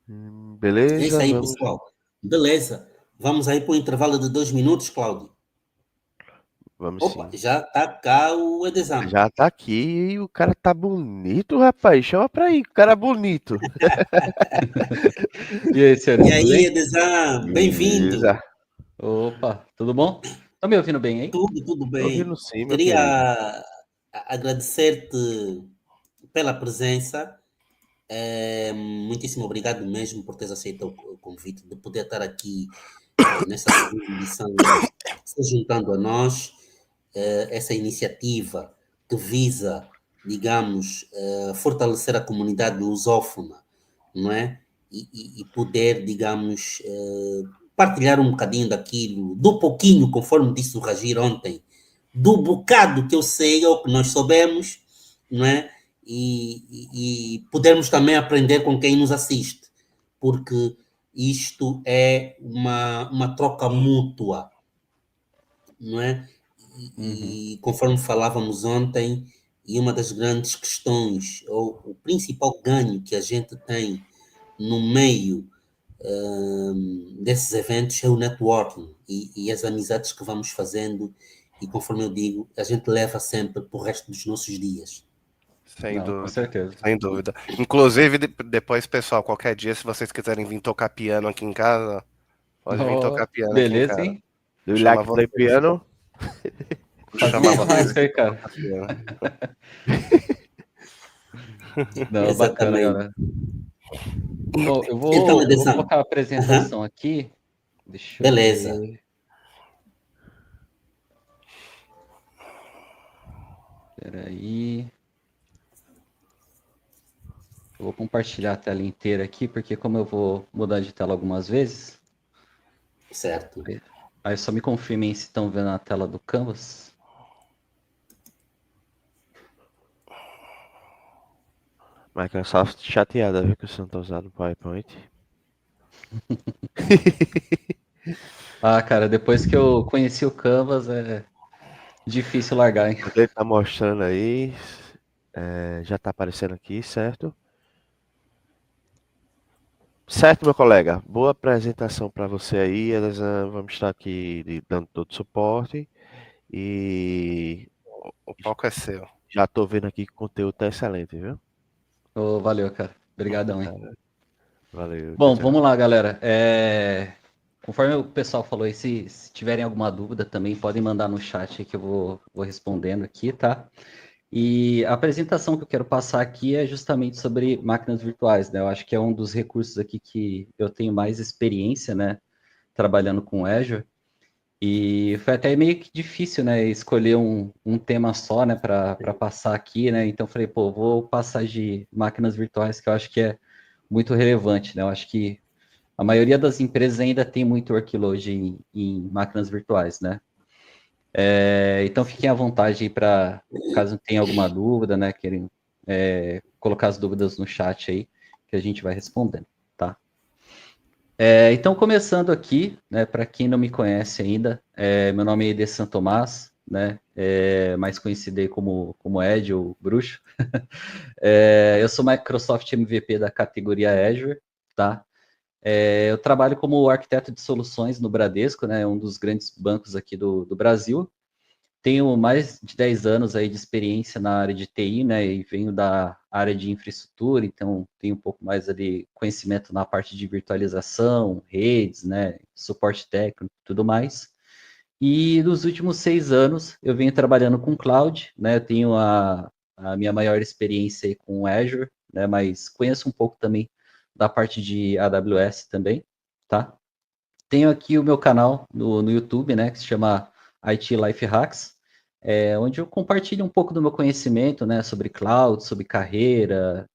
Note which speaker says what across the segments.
Speaker 1: É isso
Speaker 2: Beleza,
Speaker 1: aí,
Speaker 2: vamos.
Speaker 1: pessoal. Beleza. Vamos aí para o intervalo de 2 minutos, Cláudio.
Speaker 2: Vamos
Speaker 1: Opa,
Speaker 2: sim.
Speaker 1: já está cá o Edesam.
Speaker 2: Já tá aqui e o cara tá bonito, rapaz. Chama pra ir, o cara é bonito.
Speaker 3: E aí, senhores,
Speaker 1: E
Speaker 3: tudo
Speaker 1: aí,
Speaker 3: bem?
Speaker 1: Edesam, bem-vindo.
Speaker 2: Beleza.
Speaker 3: Opa, tudo bom? Tá me ouvindo bem aí?
Speaker 1: Tudo
Speaker 2: Tô ouvindo
Speaker 1: bem.
Speaker 2: sim, meu
Speaker 1: Queria
Speaker 2: querido.
Speaker 1: agradecer-te pela presença. Muitíssimo obrigado mesmo por teres aceito o convite de poder estar aqui nesta segunda edição, se juntando a nós, essa iniciativa que visa, digamos, fortalecer a comunidade lusófona, não é? E poder, digamos, partilhar um bocadinho daquilo, do pouquinho, conforme disse o Ragir ontem, do bocado que eu sei ou que nós soubemos, não é? E podermos também aprender com quem nos assiste, porque isto é uma troca mútua, não é?
Speaker 3: Uhum.
Speaker 1: E conforme falávamos ontem, e uma das grandes questões, ou o principal ganho que a gente tem no meio desses eventos é o networking e as amizades que vamos fazendo, e conforme eu digo, a gente leva sempre para o resto dos nossos dias.
Speaker 2: Sem
Speaker 3: Não, com
Speaker 2: dúvida,
Speaker 3: certeza.
Speaker 2: sem dúvida. Inclusive, depois, pessoal, qualquer dia, se vocês quiserem vir tocar piano aqui em casa, pode vir
Speaker 3: Oh,
Speaker 2: tocar piano aqui em
Speaker 3: beleza,
Speaker 2: casa.
Speaker 3: hein?
Speaker 2: Do
Speaker 3: Do
Speaker 2: you
Speaker 3: you
Speaker 2: like
Speaker 3: like
Speaker 2: to play
Speaker 3: play
Speaker 2: piano?
Speaker 3: piano?
Speaker 2: Vou
Speaker 3: Fazer um
Speaker 2: chamar vocês
Speaker 3: churrasco
Speaker 2: aqui
Speaker 3: aí,
Speaker 2: pra
Speaker 3: cara.
Speaker 2: tocar piano.
Speaker 3: Não, bacana,
Speaker 1: Exatamente.
Speaker 3: galera. Bom,
Speaker 1: Então,
Speaker 3: eu vou
Speaker 1: Edson,
Speaker 3: colocar a
Speaker 1: aham,
Speaker 3: apresentação aqui. Deixa eu
Speaker 1: beleza.
Speaker 3: ver. Peraí. Eu vou compartilhar a tela inteira aqui, porque como eu vou mudar de tela algumas vezes,
Speaker 1: Certo.
Speaker 3: aí só me confirmem se estão vendo a tela do Canvas.
Speaker 2: Microsoft chateada, viu, que você não tá usando o PowerPoint.
Speaker 3: Ah, cara, depois que eu conheci o Canvas, é difícil largar, hein?
Speaker 2: Ele tá mostrando aí, já tá aparecendo aqui, certo? Certo, meu colega. Boa apresentação para você aí. Vamos estar aqui dando todo o suporte. E
Speaker 4: O palco é seu.
Speaker 2: já tô vendo aqui que o conteúdo tá excelente, viu?
Speaker 3: Ô, valeu, cara. Obrigadão, hein?
Speaker 2: Valeu, tchau,
Speaker 3: Bom,
Speaker 2: tchau.
Speaker 3: vamos lá, galera. Conforme o pessoal falou aí, se tiverem alguma dúvida também, podem mandar no chat aí que eu vou respondendo aqui, tá? E a apresentação que eu quero passar aqui é justamente sobre máquinas virtuais, né? Eu acho que é um dos recursos aqui que eu tenho mais experiência, né? Trabalhando com Azure. E foi até meio que difícil, né? Escolher um tema só, né? Para passar aqui, né? Então falei, pô, vou passar de máquinas virtuais, que eu acho que é muito relevante, né? Eu acho que a maioria das empresas ainda tem muito workload em máquinas virtuais, né? Então fiquem à vontade aí para, caso tenha alguma dúvida, né? Querem colocar as dúvidas no chat aí, que a gente vai respondendo, tá? Então, começando aqui, né, para quem não me conhece ainda, meu nome é Ede Santomás, né, mais conhecido aí como Ed ou Bruxo. Eu sou Microsoft MVP da categoria Azure, tá? Eu trabalho como arquiteto de soluções no Bradesco, né, um dos grandes bancos aqui do Brasil. Tenho mais de 10 anos aí de experiência na área de TI, né, e venho da área de infraestrutura, então tenho um pouco mais ali conhecimento na parte de virtualização, redes, né, suporte técnico, tudo mais. E nos últimos 6 anos eu venho trabalhando com cloud, né, eu tenho a minha maior experiência aí com Azure, né, mas conheço um pouco também da parte de AWS também, tá? Tenho aqui o meu canal no YouTube, né, que se chama IT Life Hacks, onde eu compartilho um pouco do meu conhecimento, né, sobre cloud, sobre carreira,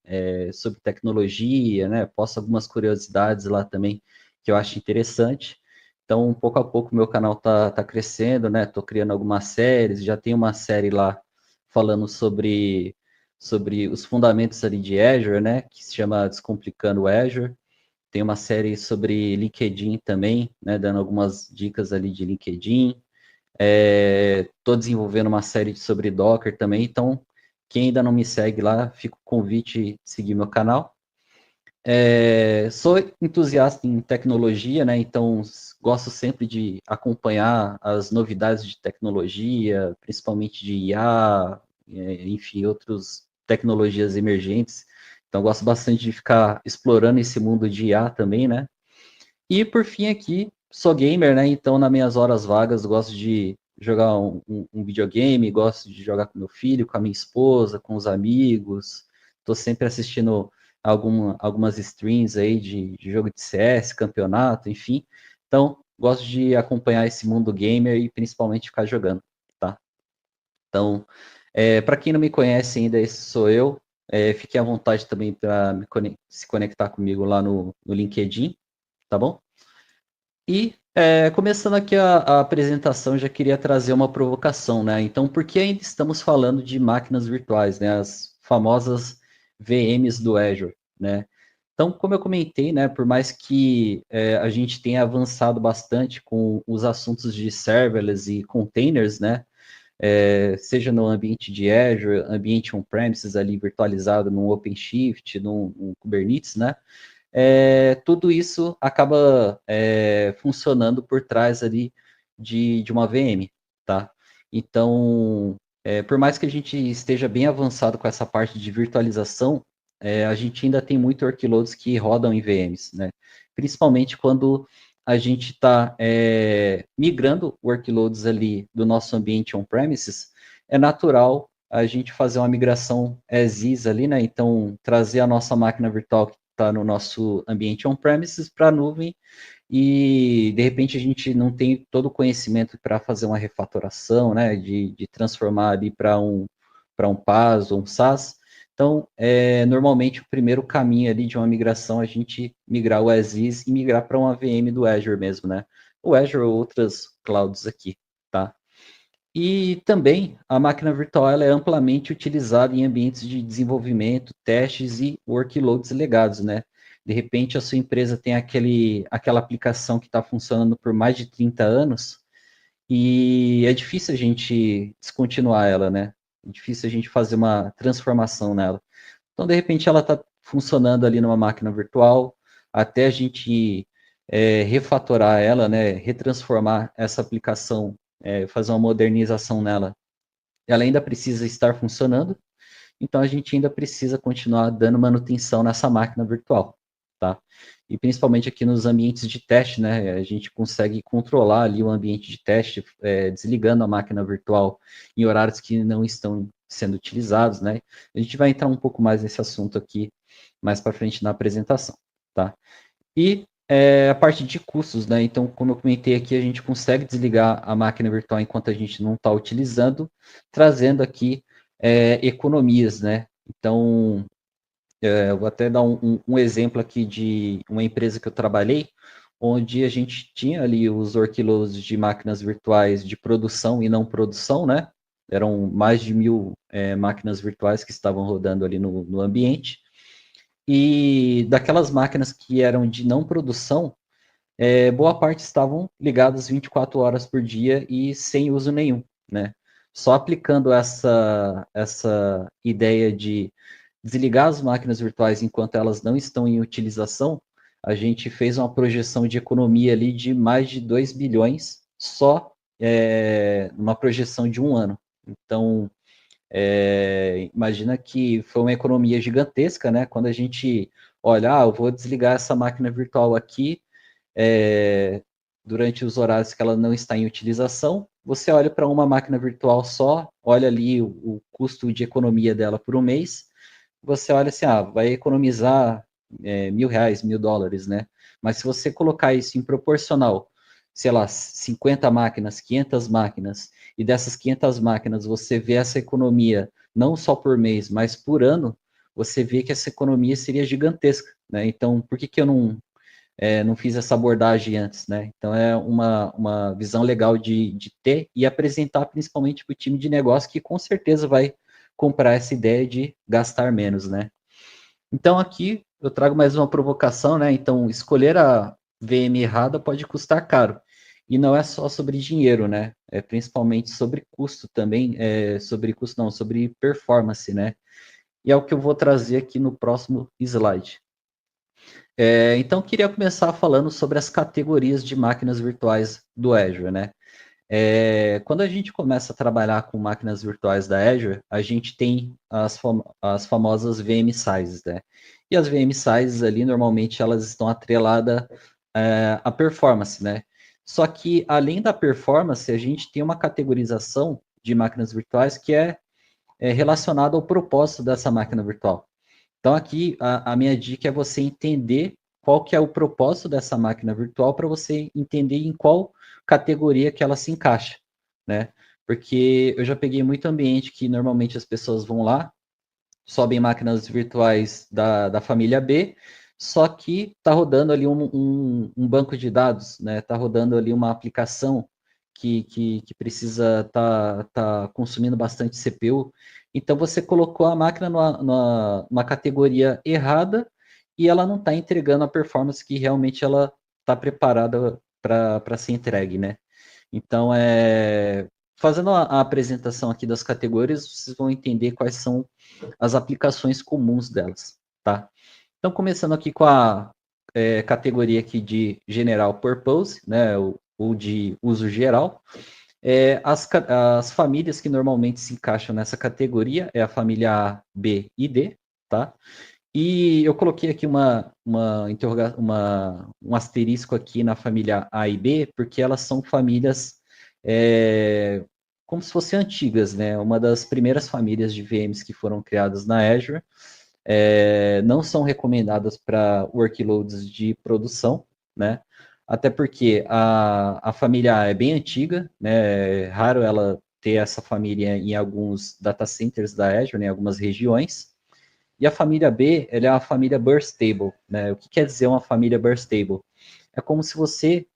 Speaker 3: sobre tecnologia, né, posto algumas curiosidades lá também que eu acho interessante. Então, pouco a pouco, o meu canal tá crescendo, né, estou criando algumas séries, já tem uma série lá falando sobre os fundamentos ali de Azure, né, que se chama Descomplicando Azure. Tem uma série sobre LinkedIn também, né, dando algumas dicas ali de LinkedIn. Estou desenvolvendo uma série sobre Docker também, então quem ainda não me segue lá, fica o convite de seguir meu canal. Sou entusiasta em tecnologia, né? Então gosto sempre de acompanhar as novidades de tecnologia, principalmente de IA, enfim, outras tecnologias emergentes. Então gosto bastante de ficar explorando esse mundo de IA também, né? E por fim aqui, sou gamer, né? Então nas minhas horas vagas gosto de jogar um videogame, gosto de jogar com meu filho, com a minha esposa, com os amigos. Estou sempre assistindo algumas streams aí de jogo de CS, campeonato, enfim. Então, gosto de acompanhar esse mundo gamer e principalmente ficar jogando, tá? Então, para quem não me conhece ainda, esse sou eu. Fique à vontade também para se conectar comigo lá no LinkedIn, tá bom? E começando aqui a apresentação, já queria trazer uma provocação, né? Então, por que ainda estamos falando de máquinas virtuais, né? As famosas VMs do Azure, né? Então, como eu comentei, né? Por mais que a gente tenha avançado bastante com os assuntos de serverless e containers, né? Seja no ambiente de Azure, ambiente on-premises ali virtualizado num OpenShift, num Kubernetes, né? Tudo isso acaba funcionando por trás ali de uma VM, tá? Então, por mais que a gente esteja bem avançado com essa parte de virtualização, a gente ainda tem muito workloads que rodam em VMs, né? Principalmente quando a gente está migrando workloads ali do nosso ambiente on-premises, é natural a gente fazer uma migração as is ali, né? Então, trazer a nossa máquina virtual está no nosso ambiente on-premises para a nuvem e, de repente, a gente não tem todo o conhecimento para fazer uma refatoração, né, de transformar ali para um PaaS ou um SaaS. Então, normalmente, o primeiro caminho ali de uma migração é a gente migrar o as-is e migrar para uma VM do Azure mesmo, né? O Azure ou outras clouds aqui, tá? E também a máquina virtual ela é amplamente utilizada em ambientes de desenvolvimento, testes e workloads legados, né? De repente a sua empresa tem aquela aplicação que está funcionando por mais de 30 anos e é difícil a gente descontinuar ela, né? É difícil a gente fazer uma transformação nela. Então, de repente, ela está funcionando ali numa máquina virtual, até a gente refatorar ela, né? Retransformar essa aplicação, fazer uma modernização nela, ela ainda precisa estar funcionando, então a gente ainda precisa continuar dando manutenção nessa máquina virtual, tá? E principalmente aqui nos ambientes de teste, né? A gente consegue controlar ali o ambiente de teste, desligando a máquina virtual em horários que não estão sendo utilizados, né? A gente vai entrar um pouco mais nesse assunto aqui mais para frente na apresentação, tá? E a parte de custos, né? Então, como eu comentei aqui, a gente consegue desligar a máquina virtual enquanto a gente não está utilizando, trazendo aqui economias, né? Então, eu vou até dar um exemplo aqui de uma empresa que eu trabalhei, onde a gente tinha ali os workloads de máquinas virtuais de produção e não produção, né? Eram mais de 1.000 máquinas virtuais que estavam rodando ali no ambiente. E daquelas máquinas que eram de não produção, boa parte estavam ligadas 24 horas por dia e sem uso nenhum, né? Só aplicando essa ideia de desligar as máquinas virtuais enquanto elas não estão em utilização, a gente fez uma projeção de economia ali de mais de 2 bilhões só numa projeção de um ano. Então, imagina que foi uma economia gigantesca, né? Quando a gente olha, eu vou desligar essa máquina virtual aqui durante os horários que ela não está em utilização, você olha para uma máquina virtual só, olha ali o custo de economia dela por um mês, você olha assim, vai economizar R$ 1.000, US$1.000, né? Mas se você colocar isso em proporcional, sei lá, 50 máquinas, 500 máquinas, e dessas 500 máquinas você vê essa economia não só por mês, mas por ano, você vê que essa economia seria gigantesca, né? Então, por que que eu não fiz essa abordagem antes, né? Então, é uma visão legal de ter e apresentar principalmente para o time de negócio que com certeza vai comprar essa ideia de gastar menos, né? Então, aqui eu trago mais uma provocação, né? Então, escolher a VM errada pode custar caro. E não é só sobre dinheiro, né? É principalmente sobre custo também, sobre custo não, sobre performance, né? E é o que eu vou trazer aqui no próximo slide. Então, queria começar falando sobre as categorias de máquinas virtuais do Azure, né? Quando a gente começa a trabalhar com máquinas virtuais da Azure, a gente tem as famosas VM sizes, né? E as VM sizes ali, normalmente, elas estão atreladas à performance, né? Só que, além da performance, a gente tem uma categorização de máquinas virtuais que é relacionada ao propósito dessa máquina virtual. Então, aqui, a minha dica é você entender qual que é o propósito dessa máquina virtual para você entender em qual categoria que ela se encaixa, né? Porque eu já peguei muito ambiente que normalmente as pessoas vão lá, sobem máquinas virtuais da família B, só que está rodando ali um banco de dados, né? Está rodando ali uma aplicação que precisa tá consumindo bastante CPU. Então você colocou a máquina numa categoria errada e ela não está entregando a performance que realmente ela está preparada para ser entregue, né? Então, fazendo a apresentação aqui das categorias, vocês vão entender quais são as aplicações comuns delas, tá? Então, começando aqui com a categoria aqui de General Purpose, né, ou de uso geral, as famílias que normalmente se encaixam nessa categoria é a família A, B e D, tá? E eu coloquei aqui um asterisco aqui na família A e B, porque elas são famílias como se fossem antigas, né? Uma das primeiras famílias de VMs que foram criadas na Azure, não são recomendadas para workloads de produção, né? Até porque a família A é bem antiga, né? É raro ela ter essa família em alguns data centers da Azure, né? Em algumas regiões. E a família B, ela é uma família burst table, né? O que quer dizer uma família burst table? É como se você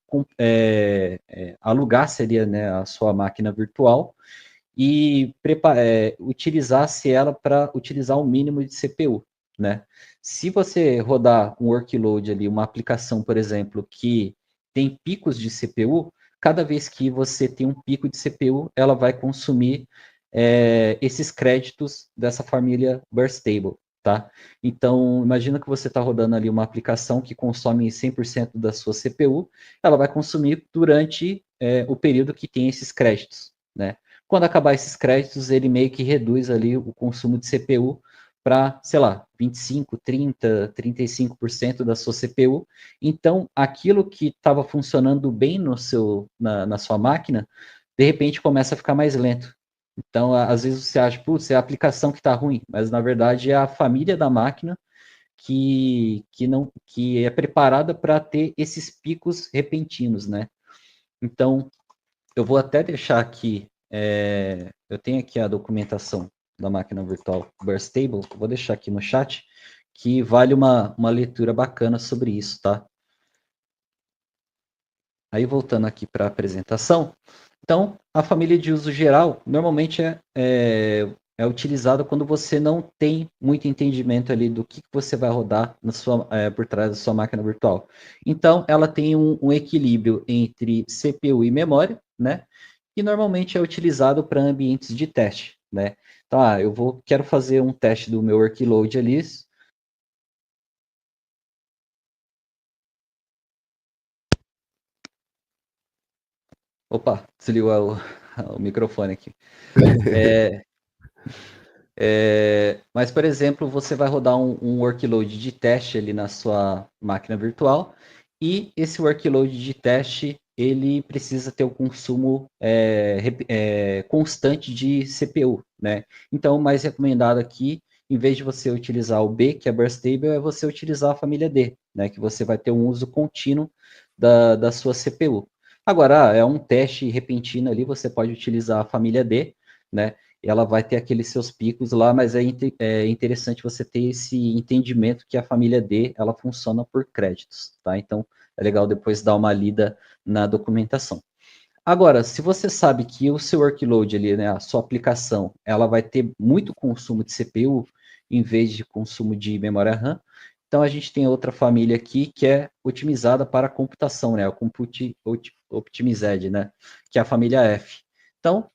Speaker 3: alugasse ali, né, a sua máquina virtual e utilizasse ela para utilizar o mínimo de CPU, né? Se você rodar um workload ali, uma aplicação, por exemplo, que tem picos de CPU, cada vez que você tem um pico de CPU, ela vai consumir esses créditos dessa família burst table, tá? Então, imagina que você está rodando ali uma aplicação que consome 100% da sua CPU, ela vai consumir durante o período que tem esses créditos, né? Quando acabar esses créditos, ele meio que reduz ali o consumo de CPU para, sei lá, 25, 30, 35% da sua CPU. Então, aquilo que estava funcionando bem na sua máquina, de repente começa a ficar mais lento. Então, às vezes você acha, putz, é a aplicação que está ruim, mas na verdade é a família da máquina que é preparada para ter esses picos repentinos, né? Então, eu vou até deixar aqui, eu tenho aqui a documentação da máquina virtual Burst Table, vou deixar aqui no chat, que vale uma leitura bacana sobre isso, tá? Aí, voltando aqui para a apresentação, então, a família de uso geral normalmente é utilizada quando você não tem muito entendimento ali do que você vai rodar por trás da sua máquina virtual. Então, ela tem um equilíbrio entre CPU e memória, né? E normalmente é utilizado para ambientes de teste, né? Então, quero fazer um teste do meu workload ali. Opa, desligou o microfone aqui. Mas, por exemplo, você vai rodar um workload de teste ali na sua máquina virtual e esse workload de teste ele precisa ter o consumo constante de CPU, né? Então, o mais recomendado aqui, em vez de você utilizar o B, que é Burst Table, é você utilizar a família D, né? Que você vai ter um uso contínuo da sua CPU. Agora, é um teste repentino ali, você pode utilizar a família D, né? Ela vai ter aqueles seus picos lá, mas é interessante você ter esse entendimento que a família D, ela funciona por créditos, tá? Então, é legal depois dar uma lida na documentação. Agora, se você sabe que o seu workload ali, né, a sua aplicação, ela vai ter muito consumo de CPU em vez de consumo de memória RAM, então a gente tem outra família aqui que é otimizada para a computação, né, o Compute Optimized, né, que é a família F. Então,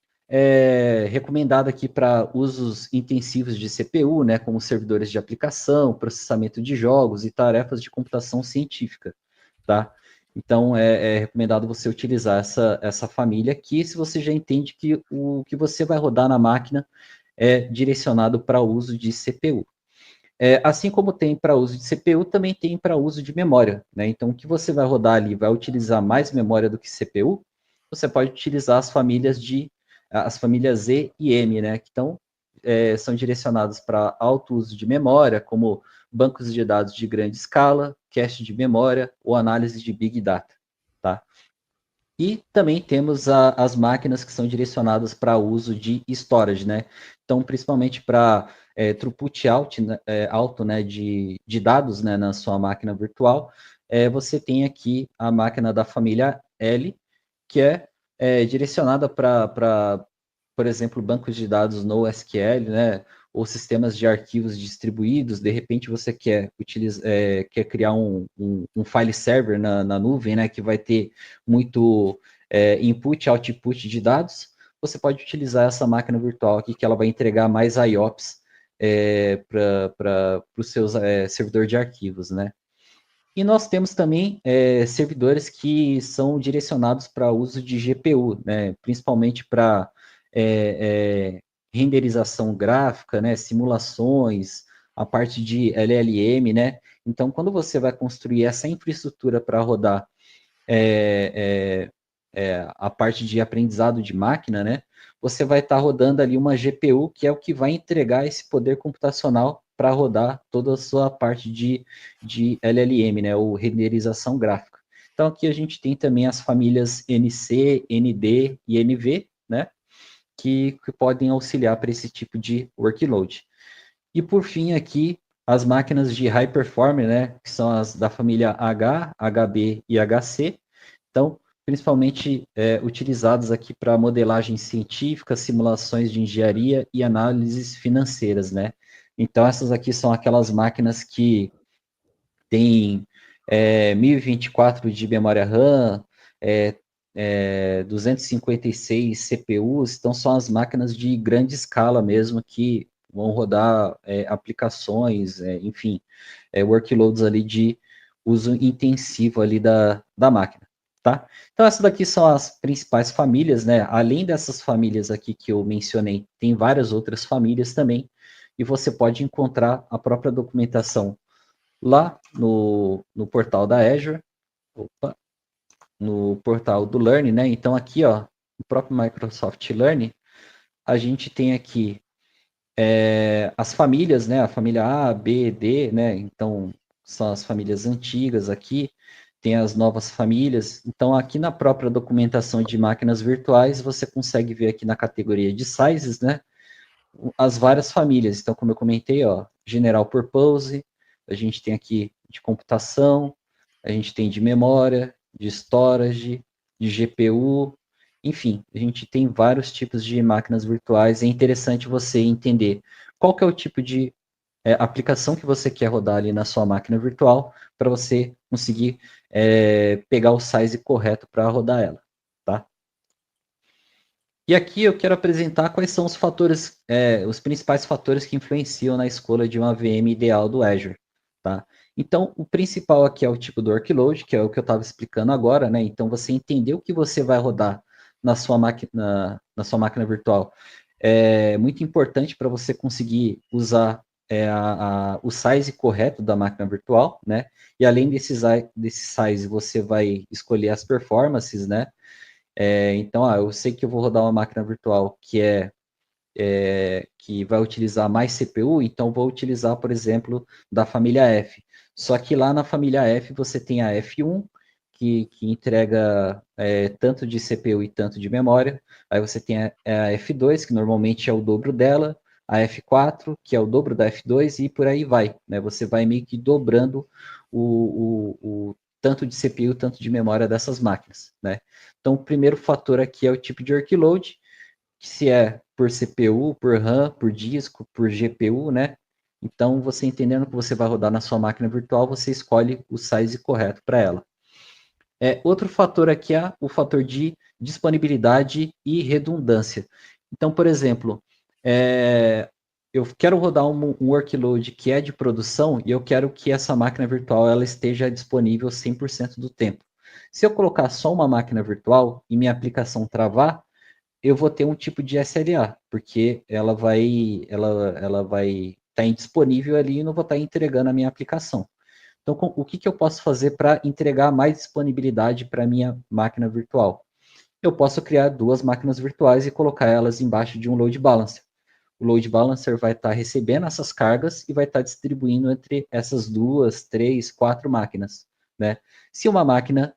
Speaker 3: recomendado aqui para usos intensivos de CPU, né, como servidores de aplicação, processamento de jogos e tarefas de computação científica, tá? Então, é recomendado você utilizar essa família aqui, se você já entende que o que você vai rodar na máquina é direcionado para o uso de CPU. Assim como tem para uso de CPU, também tem para uso de memória, né? Então, o que você vai rodar ali vai utilizar mais memória do que CPU, você pode utilizar as famílias Z e M, né? Que são direcionadas para alto uso de memória, como bancos de dados de grande escala, cache de memória ou análise de Big Data, tá? E também temos as máquinas que são direcionadas para uso de storage, né? Então, principalmente para throughput alto, né, de dados, né, na sua máquina virtual, você tem aqui a máquina da família L, que é direcionada para, por exemplo, bancos de dados NoSQL, né, ou sistemas de arquivos distribuídos. De repente você quer criar um file server na nuvem, né, que vai ter muito input e output de dados. Você pode utilizar essa máquina virtual aqui, que ela vai entregar mais IOPS para o seu servidor de arquivos, né? E nós temos também servidores que são direcionados para uso de GPU, né? Principalmente para renderização gráfica, né? Simulações, a parte de LLM, né? Então, quando você vai construir essa infraestrutura para rodar a parte de aprendizado de máquina, né? Você vai estar rodando ali uma GPU, que é o que vai entregar esse poder computacional para rodar toda a sua parte de LLM, né? Ou renderização gráfica. Então, aqui a gente tem também as famílias NC, ND e NV, né? Que podem auxiliar para esse tipo de workload. E por fim, aqui, as máquinas de high performance, né? Que são as da família H, HB e HC. Então, principalmente utilizados aqui para modelagem científica, simulações de engenharia e análises financeiras, né? Então, essas aqui são aquelas máquinas que têm 1024 de memória RAM, 256 CPUs, então são as máquinas de grande escala mesmo que vão rodar aplicações, enfim, workloads ali de uso intensivo ali da máquina. Tá? Então, essas daqui são as principais famílias, né? Além dessas famílias aqui que eu mencionei, tem várias outras famílias também, e você pode encontrar a própria documentação lá no portal da Azure, no portal do Learn, né? Então, aqui, ó, no próprio Microsoft Learn, a gente tem aqui as famílias, né? A família A, B, D, né? Então, são as famílias antigas aqui, tem as novas famílias. Então, aqui na própria documentação de máquinas virtuais, você consegue ver aqui na categoria de sizes, né? As várias famílias. Então, como eu comentei, ó, General Purpose, a gente tem aqui de computação, a gente tem de memória, de storage, de GPU, enfim, a gente tem vários tipos de máquinas virtuais. É interessante você entender qual que é o tipo de aplicação que você quer rodar ali na sua máquina virtual para você conseguir pegar o size correto para rodar ela, tá? E aqui eu quero apresentar quais são os fatores, os principais fatores que influenciam na escolha de uma VM ideal do Azure, tá? Então, o principal aqui é o tipo do workload, que é o que eu estava explicando agora, né? Então, você entender o que você vai rodar na sua máquina virtual é muito importante para você conseguir usar o size correto da máquina virtual, né? E além desse size, você vai escolher as performances, né? Então, eu sei que eu vou rodar uma máquina virtual que vai utilizar mais CPU, então vou utilizar, por exemplo, da família F. Só que lá na família F você tem a F1, que entrega tanto de CPU e tanto de memória. Aí você tem a F2, que normalmente é o dobro dela, a F4, que é o dobro da F2, e por aí vai, né? Você vai meio que dobrando o tanto de CPU, tanto de memória dessas máquinas, né? Então, o primeiro fator aqui é o tipo de workload, que se é por CPU, por RAM, por disco, por GPU, né? Então, você entendendo que você vai rodar na sua máquina virtual, você escolhe o size correto para ela. Outro fator aqui é o fator de disponibilidade e redundância. Então, por exemplo, eu quero rodar um workload que é de produção e eu quero que essa máquina virtual ela esteja disponível 100% do tempo. Se eu colocar só uma máquina virtual e minha aplicação travar, eu vou ter um tipo de SLA, porque ela vai estar indisponível ali e não vou estar entregando a minha aplicação. Então, o que eu posso fazer para entregar mais disponibilidade para a minha máquina virtual? Eu posso criar duas máquinas virtuais e colocar elas embaixo de um load balancer. O load balancer vai estar recebendo essas cargas e vai estar distribuindo entre essas 2, 3, 4 máquinas, né? Se uma máquina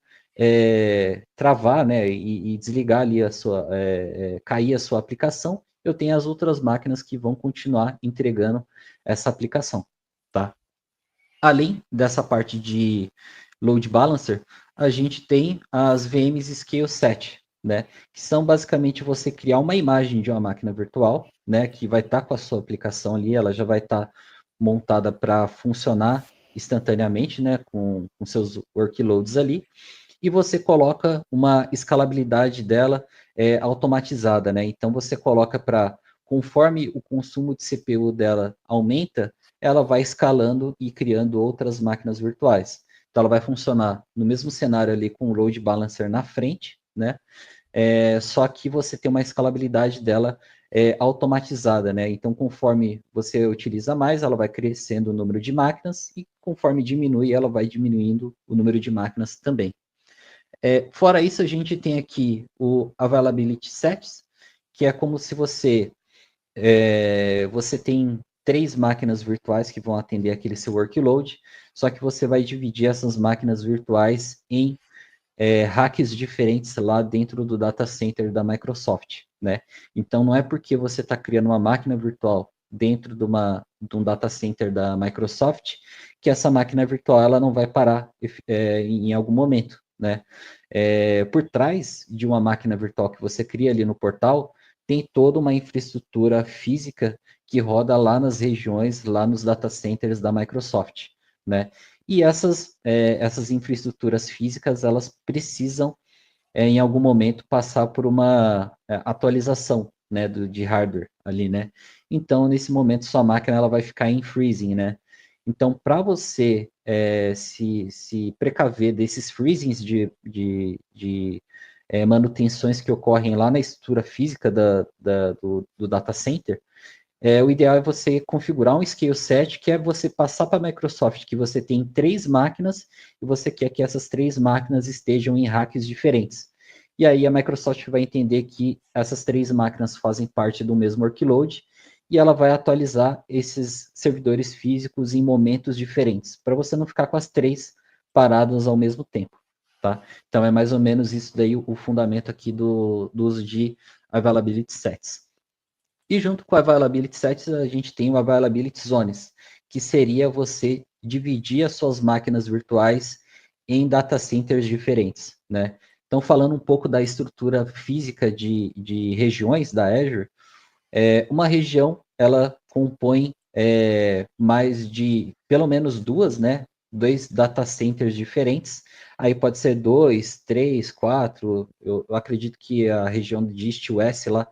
Speaker 3: travar, né, e desligar ali cair a sua aplicação, eu tenho as outras máquinas que vão continuar entregando essa aplicação, tá? Além dessa parte de load balancer, a gente tem as VMs Scale Set, né? Que são basicamente você criar uma imagem de uma máquina virtual, né? Que vai estar com a sua aplicação ali, ela já vai estar montada para funcionar instantaneamente, né? Com seus workloads ali. E você coloca uma escalabilidade dela automatizada, né? Então você coloca para, conforme o consumo de CPU dela aumenta, ela vai escalando e criando outras máquinas virtuais. Então ela vai funcionar no mesmo cenário ali com o load balancer na frente, né? Só que você tem uma escalabilidade dela automatizada, né? Então, conforme você utiliza mais, ela vai crescendo o número de máquinas e conforme diminui, ela vai diminuindo o número de máquinas também. Fora isso, a gente tem aqui o Availability Sets, que é como se você tem 3 máquinas virtuais que vão atender aquele seu workload, só que você vai dividir essas máquinas virtuais em hacks diferentes lá dentro do data center da Microsoft, né? Então, não é porque você está criando uma máquina virtual dentro de um data center da Microsoft que essa máquina virtual ela não vai parar em algum momento, né? Por trás de uma máquina virtual que você cria ali no portal, tem toda uma infraestrutura física que roda lá nas regiões, lá nos data centers da Microsoft, né? E essas infraestruturas físicas, elas precisam, em algum momento, passar por uma atualização, né, de hardware ali, né? Então, nesse momento, sua máquina ela vai ficar em freezing, né? Então, para você se precaver desses freezings de manutenções que ocorrem lá na estrutura física do data center, o ideal é você configurar um scale set, que é você passar para a Microsoft que você tem 3 máquinas e você quer que essas 3 máquinas estejam em racks diferentes. E aí a Microsoft vai entender que essas 3 máquinas fazem parte do mesmo workload e ela vai atualizar esses servidores físicos em momentos diferentes, para você não ficar com as 3 paradas ao mesmo tempo. Tá? Então é mais ou menos isso daí o fundamento aqui do uso de Availability Sets. E junto com a Availability Sets, a gente tem o Availability Zones, que seria você dividir as suas máquinas virtuais em data centers diferentes, né? Então, falando um pouco da estrutura física de regiões da Azure, uma região, ela compõe mais de, pelo menos duas, né? 2 data centers diferentes. Aí pode ser 2, 3, 4. Eu acredito que a região de East West lá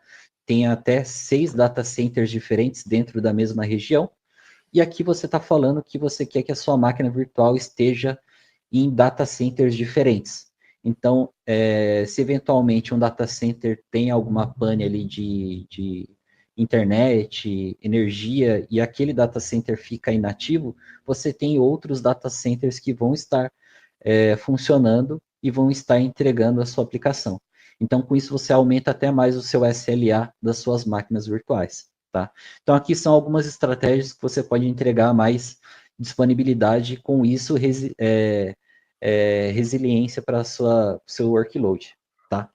Speaker 3: tem até 6 data centers diferentes dentro da mesma região. E aqui você está falando que você quer que a sua máquina virtual esteja em data centers diferentes. Então, se eventualmente um data center tem alguma pane ali de internet, energia, e aquele data center fica inativo, você tem outros data centers que vão estar funcionando e vão estar entregando a sua aplicação. Então, com isso, você aumenta até mais o seu SLA das suas máquinas virtuais. Tá? Então, aqui são algumas estratégias que você pode entregar mais disponibilidade, com isso, resiliência para seu workload. Tá?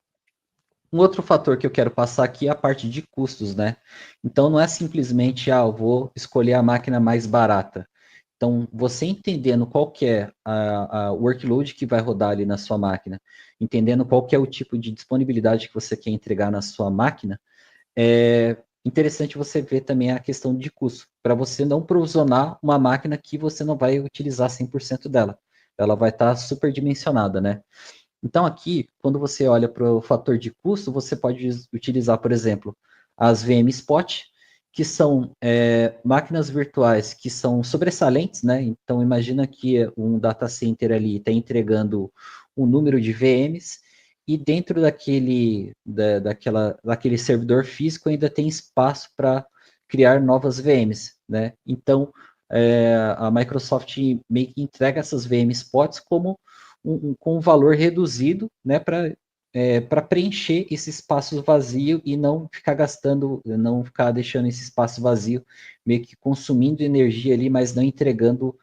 Speaker 3: Um outro fator que eu quero passar aqui é a parte de custos, né? Então, não é simplesmente, eu vou escolher a máquina mais barata. Então, você entendendo qual que é a workload que vai rodar ali na sua máquina, entendendo qual que é o tipo de disponibilidade que você quer entregar na sua máquina, é interessante você ver também a questão de custo, para você não provisionar uma máquina que você não vai utilizar 100% dela. Ela vai estar superdimensionada, né? Então, aqui, quando você olha para o fator de custo, você pode utilizar, por exemplo, as VM Spot, que são máquinas virtuais que são sobressalentes, né? Então, imagina que um data center ali está entregando um número de VMs e dentro daquele servidor físico ainda tem espaço para criar novas VMs, né? Então, a Microsoft meio que entrega essas VM Spots como com um valor reduzido, né, para preencher esse espaço vazio e não ficar gastando, não ficar deixando esse espaço vazio, meio que consumindo energia ali, mas não entregando,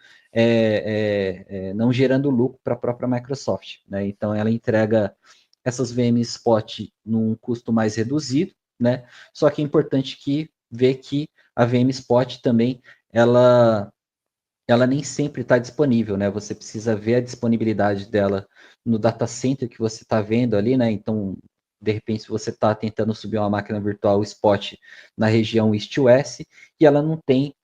Speaker 3: não gerando lucro para a própria Microsoft, né? Então ela entrega essas VM Spot num custo mais reduzido, né? Só que é importante ver que a VM Spot também ela nem sempre está disponível, né? Você precisa ver a disponibilidade dela no data center que você está vendo ali, né? Então, de repente, se você está tentando subir uma máquina virtual Spot na região East-West e ela não tem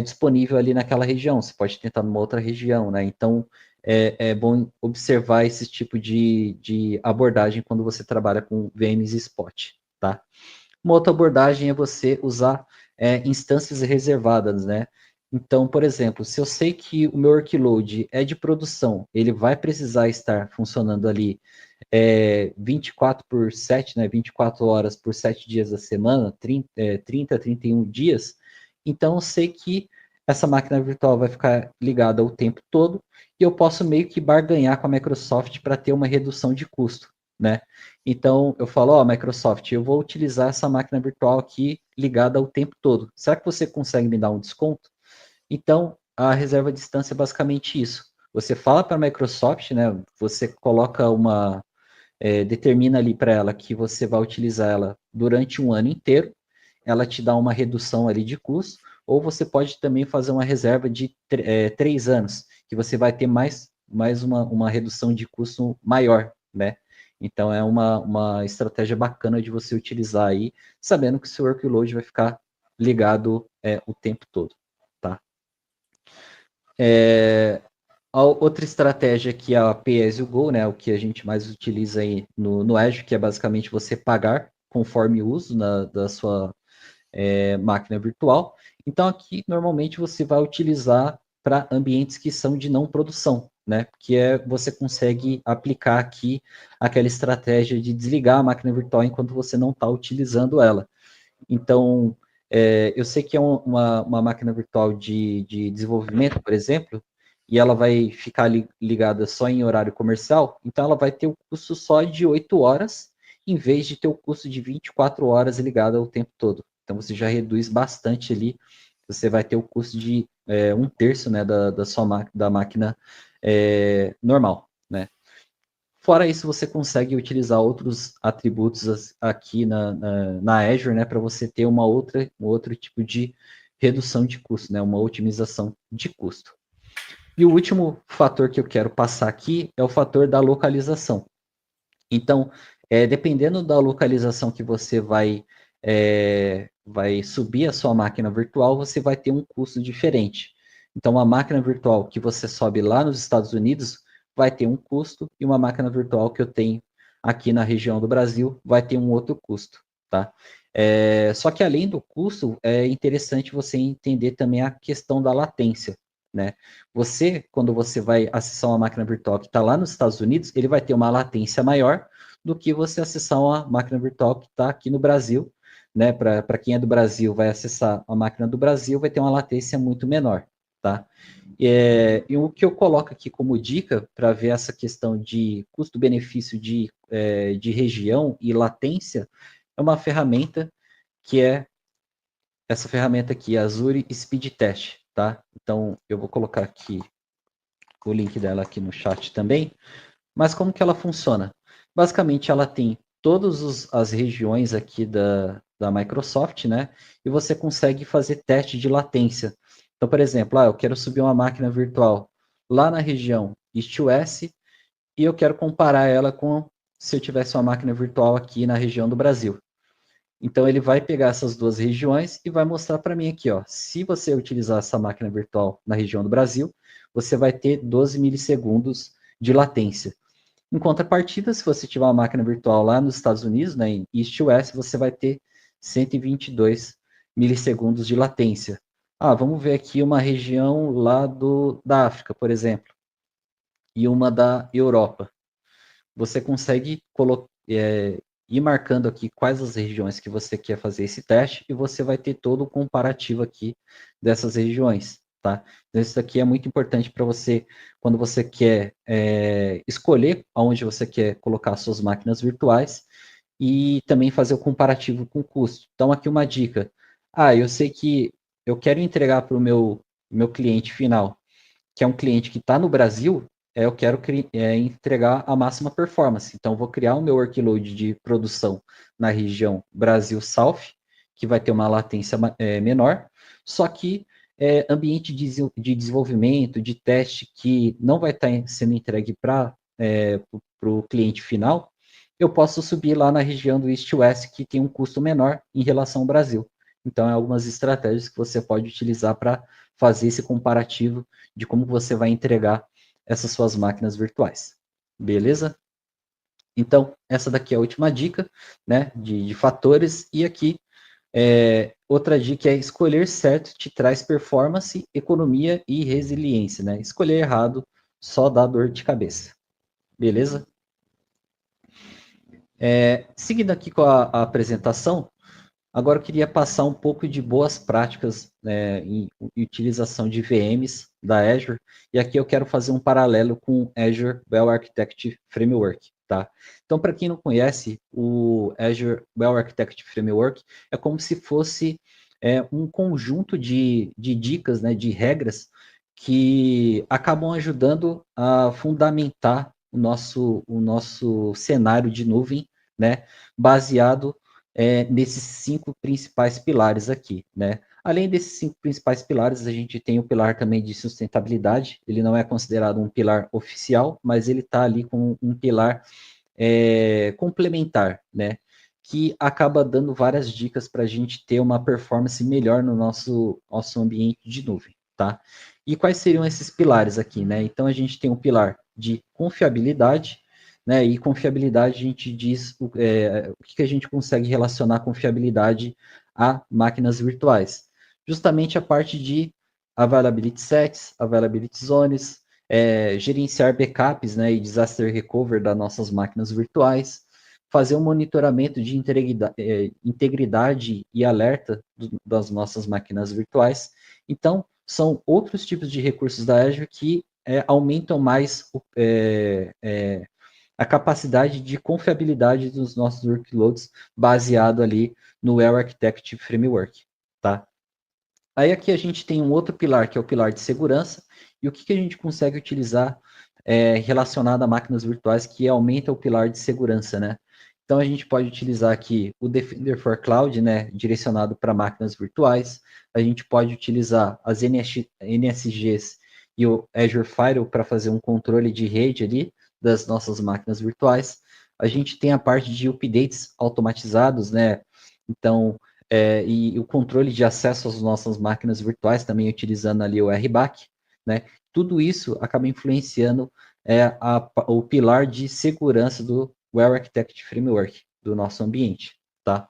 Speaker 3: disponível ali naquela região, você pode tentar numa outra região, né? Então, é bom observar esse tipo de abordagem quando você trabalha com VMs Spot, tá? Uma outra abordagem é você usar instâncias reservadas, né? Então, por exemplo, se eu sei que o meu workload é de produção, ele vai precisar estar funcionando ali 24/7, né? 24 horas por 7 dias da semana, 30, 31 dias, então eu sei que essa máquina virtual vai ficar ligada o tempo todo e eu posso meio que barganhar com a Microsoft para ter uma redução de custo, né? Então eu falo, ó, Microsoft, eu vou utilizar essa máquina virtual aqui ligada o tempo todo. Será que você consegue me dar um desconto? Então, a reserva de distância é basicamente isso. Você fala para a Microsoft, né? Você coloca determina ali para ela que você vai utilizar ela durante um ano inteiro, ela te dá uma redução ali de custo, ou você pode também fazer uma reserva de 3 anos, que você vai ter mais uma redução de custo maior, né? Então é uma estratégia bacana de você utilizar aí, sabendo que o seu workload vai ficar ligado o tempo todo, tá? A outra estratégia que é a Pay as you go, né, o que a gente mais utiliza aí no Azure, que é basicamente você pagar conforme o uso da sua máquina virtual. Então aqui normalmente você vai utilizar para ambientes que são de não produção, né? Que você consegue aplicar aqui aquela estratégia de desligar a máquina virtual enquanto você não está utilizando ela. Então, eu sei que é uma máquina virtual de desenvolvimento, por exemplo, e ela vai ficar ligada só em horário comercial, então ela vai ter o custo só de 8 horas, em vez de ter o custo de 24 horas ligada o tempo todo. Então você já reduz bastante ali, você vai ter o custo de 1/3, né, da sua da máquina normal, né? Fora isso, você consegue utilizar outros atributos aqui na Azure, né, para você ter um outro tipo de redução de custo, né, uma otimização de custo. E o último fator que eu quero passar aqui é o fator da localização. Então, dependendo da localização que você vai subir a sua máquina virtual, você vai ter um custo diferente. Então, uma máquina virtual que você sobe lá nos Estados Unidos vai ter um custo, e uma máquina virtual que eu tenho aqui na região do Brasil vai ter um outro custo, tá? Só que além do custo, é interessante você entender também a questão da latência, né? Quando você vai acessar uma máquina virtual que está lá nos Estados Unidos, ele vai ter uma latência maior do que você acessar uma máquina virtual que está aqui no Brasil, né? Para quem é do Brasil, vai acessar a máquina do Brasil, vai ter uma latência muito menor, tá? E o que eu coloco aqui como dica para ver essa questão de custo-benefício de região e latência é uma ferramenta que é essa ferramenta aqui, Azure Speed Test, tá? Então, eu vou colocar aqui o link dela aqui no chat também. Mas como que ela funciona? Basicamente, ela tem todas as regiões aqui da Microsoft, né? E você consegue fazer teste de latência. Então, por exemplo, eu quero subir uma máquina virtual lá na região East-West e eu quero comparar ela com se eu tivesse uma máquina virtual aqui na região do Brasil. Então, ele vai pegar essas duas regiões e vai mostrar para mim aqui, ó, se você utilizar essa máquina virtual na região do Brasil, você vai ter 12 milissegundos de latência. Em contrapartida, se você tiver uma máquina virtual lá nos Estados Unidos, né, em East West, você vai ter 122 milissegundos de latência. Vamos ver aqui uma região lá da África, por exemplo, e uma da Europa. Você consegue ir marcando aqui quais as regiões que você quer fazer esse teste e você vai ter todo o comparativo aqui dessas regiões, tá? Então, isso aqui é muito importante para você, quando você quer escolher aonde você quer colocar suas máquinas virtuais e também fazer o comparativo com o custo. Então, aqui uma dica. Eu sei que eu quero entregar para o meu cliente final, que é um cliente que está no Brasil, eu quero entregar a máxima performance. Então, vou criar o meu workload de produção na região Brasil-South, que vai ter uma latência menor, só que ambiente de desenvolvimento, de teste, que não vai estar sendo entregue para o cliente final, eu posso subir lá na região do East-West, que tem um custo menor em relação ao Brasil. Então, é algumas estratégias que você pode utilizar para fazer esse comparativo de como você vai entregar essas suas máquinas virtuais. Beleza? Então, essa daqui é a última dica, né, de fatores. E aqui, outra dica é escolher certo te traz performance, economia e resiliência, né? Escolher errado só dá dor de cabeça. Beleza? Seguindo aqui com a apresentação, agora eu queria passar um pouco de boas práticas em utilização de VMs da Azure, e aqui eu quero fazer um paralelo com o Azure Well Architecture Framework, tá? Então, para quem não conhece, o Azure Well Architecture Framework é como se fosse um conjunto de dicas, né, de regras que acabam ajudando a fundamentar o nosso cenário de nuvem, né, baseado nesses 5 principais pilares aqui, né? Além desses 5 principais pilares, a gente tem o pilar também de sustentabilidade. Ele não é considerado um pilar oficial, mas ele está ali com um pilar complementar, né? Que acaba dando várias dicas para a gente ter uma performance melhor no nosso ambiente de nuvem, tá? E quais seriam esses pilares aqui, né? Então, a gente tem um pilar de confiabilidade, né? E confiabilidade, a gente diz o que a gente consegue relacionar confiabilidade a máquinas virtuais. Justamente a parte de availability sets, availability zones, gerenciar backups, né, e disaster recovery das nossas máquinas virtuais, fazer um monitoramento de integridade e alerta das nossas máquinas virtuais. Então, são outros tipos de recursos da Azure que aumentam mais a capacidade de confiabilidade dos nossos workloads baseado ali no Well Architecture Framework, tá? Aí aqui a gente tem um outro pilar, que é o pilar de segurança, e o que a gente consegue utilizar relacionado a máquinas virtuais que aumenta o pilar de segurança, né? Então a gente pode utilizar aqui o Defender for Cloud, né, direcionado para máquinas virtuais. A gente pode utilizar as NSGs e o Azure Firewall para fazer um controle de rede ali das nossas máquinas virtuais. A gente tem a parte de updates automatizados, né? Então, e o controle de acesso às nossas máquinas virtuais, também utilizando ali o RBAC, né? Tudo isso acaba influenciando o pilar de segurança do Well Architecture Framework, do nosso ambiente, tá?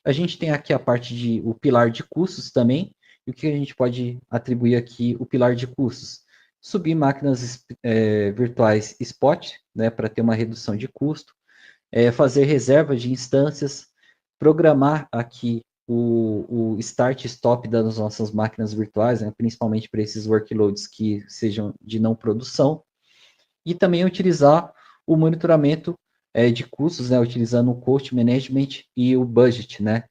Speaker 3: A gente tem aqui a parte de o pilar de custos também, e o que a gente pode atribuir aqui o pilar de custos? Subir máquinas virtuais spot, né, para ter uma redução de custo, fazer reserva de instâncias, programar aqui o start e stop das nossas máquinas virtuais, né, principalmente para esses workloads que sejam de não produção, e também utilizar o monitoramento de custos, né, utilizando o cost management e o budget, né.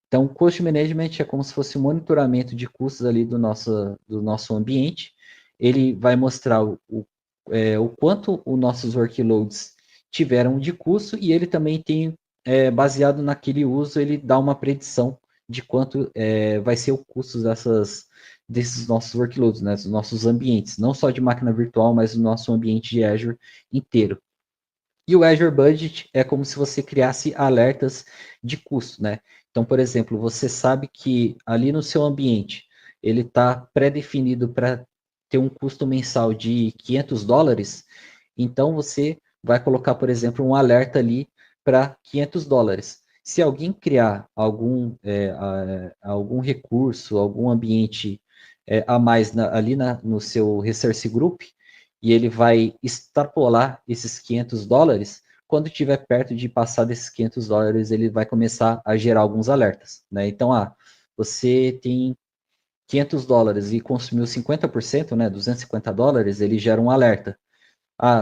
Speaker 3: Então, o cost management é como se fosse o monitoramento de custos ali do nosso ambiente. Ele vai mostrar o quanto os nossos workloads tiveram de custo e ele também tem, baseado naquele uso, ele dá uma predição de quanto vai ser o custo desses nossos workloads, né, dos nossos ambientes, não só de máquina virtual, mas do nosso ambiente de Azure inteiro. E o Azure Budget é como se você criasse alertas de custo, né? Então, por exemplo, você sabe que ali no seu ambiente ele está pré-definido para ter um custo mensal de $500, então você vai colocar, por exemplo, um alerta ali para $500. Se alguém criar algum recurso, algum ambiente a mais ali no seu Resource Group, e ele vai extrapolar esses $500, quando estiver perto de passar desses $500, ele vai começar a gerar alguns alertas, né? Então, você tem $500 e consumiu 50%, né, $250, ele gera um alerta.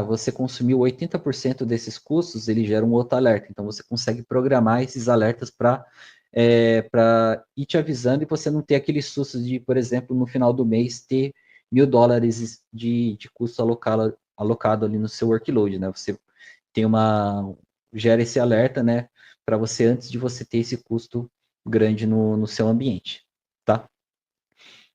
Speaker 3: Você consumiu 80% desses custos, ele gera um outro alerta. Então, você consegue programar esses alertas para ir te avisando e você não ter aquele susto de, por exemplo, no final do mês, ter $1.000 de custo alocado ali no seu workload, né? Você tem gera esse alerta, né, para você antes de você ter esse custo grande no seu ambiente, tá?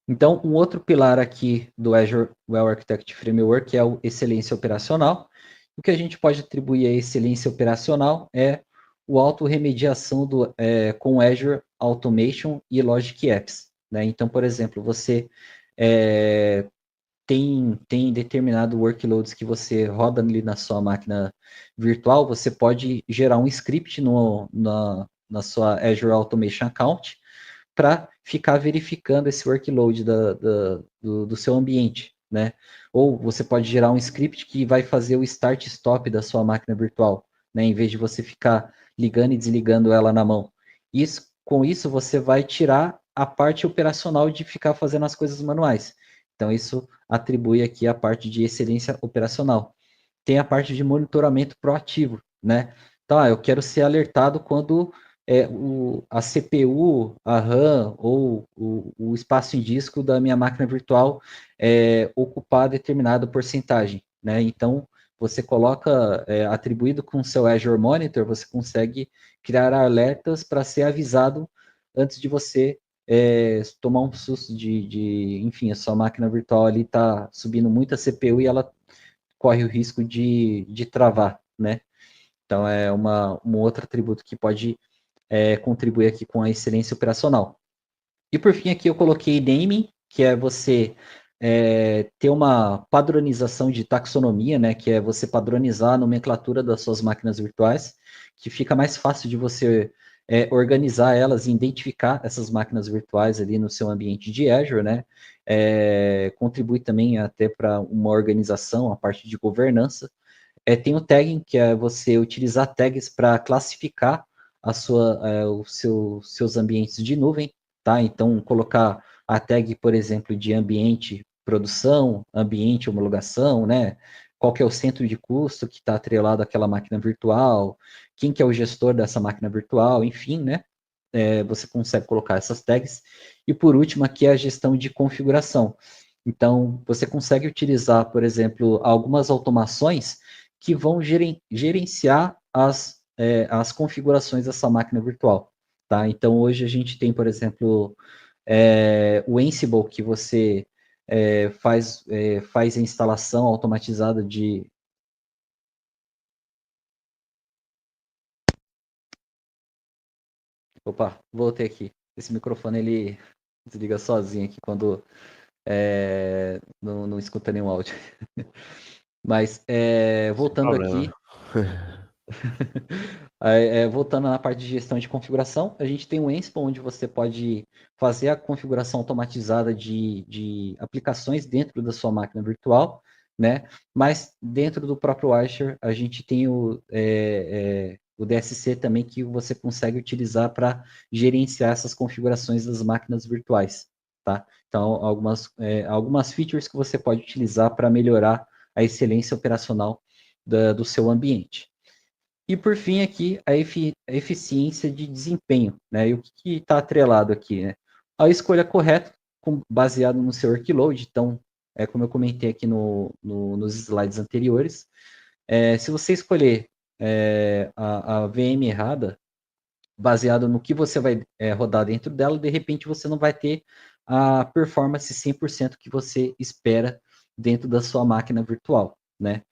Speaker 3: Então, um outro pilar aqui do Azure Well Architect Framework é o excelência operacional. O que a gente pode atribuir à excelência operacional é o auto-remediação com Azure Automation e Logic Apps, né? Então, por exemplo, você tem determinado workloads que você roda ali na sua máquina virtual, você pode gerar um script na sua Azure Automation Account para ficar verificando esse workload do seu ambiente, né? Ou você pode gerar um script que vai fazer o start e stop da sua máquina virtual, né? Em vez de você ficar ligando e desligando ela na mão. Com isso, você vai tirar a parte operacional de ficar fazendo as coisas manuais. Então, isso atribui aqui a parte de excelência operacional. Tem a parte de monitoramento proativo, né? Então, eu quero ser alertado quando a CPU, a RAM ou o espaço em disco da minha máquina virtual ocupar determinada porcentagem, né? Então, você coloca, atribuído com o seu Azure Monitor, você consegue criar alertas para ser avisado antes de você tomar um susto enfim, a sua máquina virtual ali está subindo muita CPU e ela corre o risco de travar, né? Então, é um outro atributo que pode contribuir aqui com a excelência operacional. E por fim, aqui eu coloquei naming, que é você ter uma padronização de taxonomia, né? Que é você padronizar a nomenclatura das suas máquinas virtuais, que fica mais fácil de você organizar elas e identificar essas máquinas virtuais ali no seu ambiente de Azure, né? Contribui também até para uma organização, a parte de governança. Tem o tagging, que é você utilizar tags para classificar seus ambientes de nuvem, tá? Então, colocar a tag, por exemplo, de ambiente produção, ambiente homologação, né? Qual que é o centro de custo que está atrelado àquela máquina virtual, quem que é o gestor dessa máquina virtual, enfim, né? Você consegue colocar essas tags. E por último, aqui é a gestão de configuração. Então, você consegue utilizar, por exemplo, algumas automações que vão gerenciar as configurações dessa máquina virtual. Tá? Então, hoje a gente tem, por exemplo, o Ansible, que você faz a instalação automatizada de... Opa, voltei aqui. Esse microfone, ele desliga sozinho aqui quando não escuta nenhum áudio. Mas, voltando aqui... voltando na parte de gestão de configuração, a gente tem o Ansible, onde você pode fazer a configuração automatizada de aplicações dentro da sua máquina virtual, né? Mas dentro do próprio Azure, a gente tem o DSC também, que você consegue utilizar para gerenciar essas configurações das máquinas virtuais, tá? Então, algumas features que você pode utilizar para melhorar a excelência operacional do seu ambiente. E por fim aqui, a eficiência de desempenho, né? E o que está atrelado aqui, né? A escolha correta, baseado no seu workload. Então, como eu comentei aqui nos slides anteriores, se você escolher a VM errada, baseado no que você vai rodar dentro dela, de repente você não vai ter a performance 100% que você espera dentro da sua máquina virtual, né?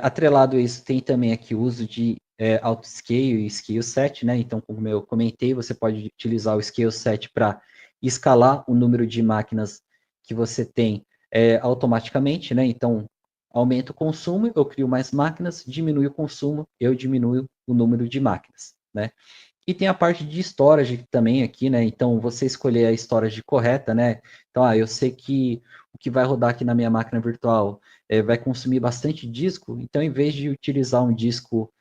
Speaker 3: Atrelado a isso, tem também aqui o uso de auto-scale e scale set, né? Então, como eu comentei, você pode utilizar o scale set para escalar o número de máquinas que você tem automaticamente, né? Então, aumenta o consumo, eu crio mais máquinas, diminui o consumo, eu diminuo o número de máquinas, né? E tem a parte de storage também aqui, né? Então, você escolher a storage correta, né? Então, eu sei que o que vai rodar aqui na minha máquina virtual vai consumir bastante disco, então, em vez de utilizar um disco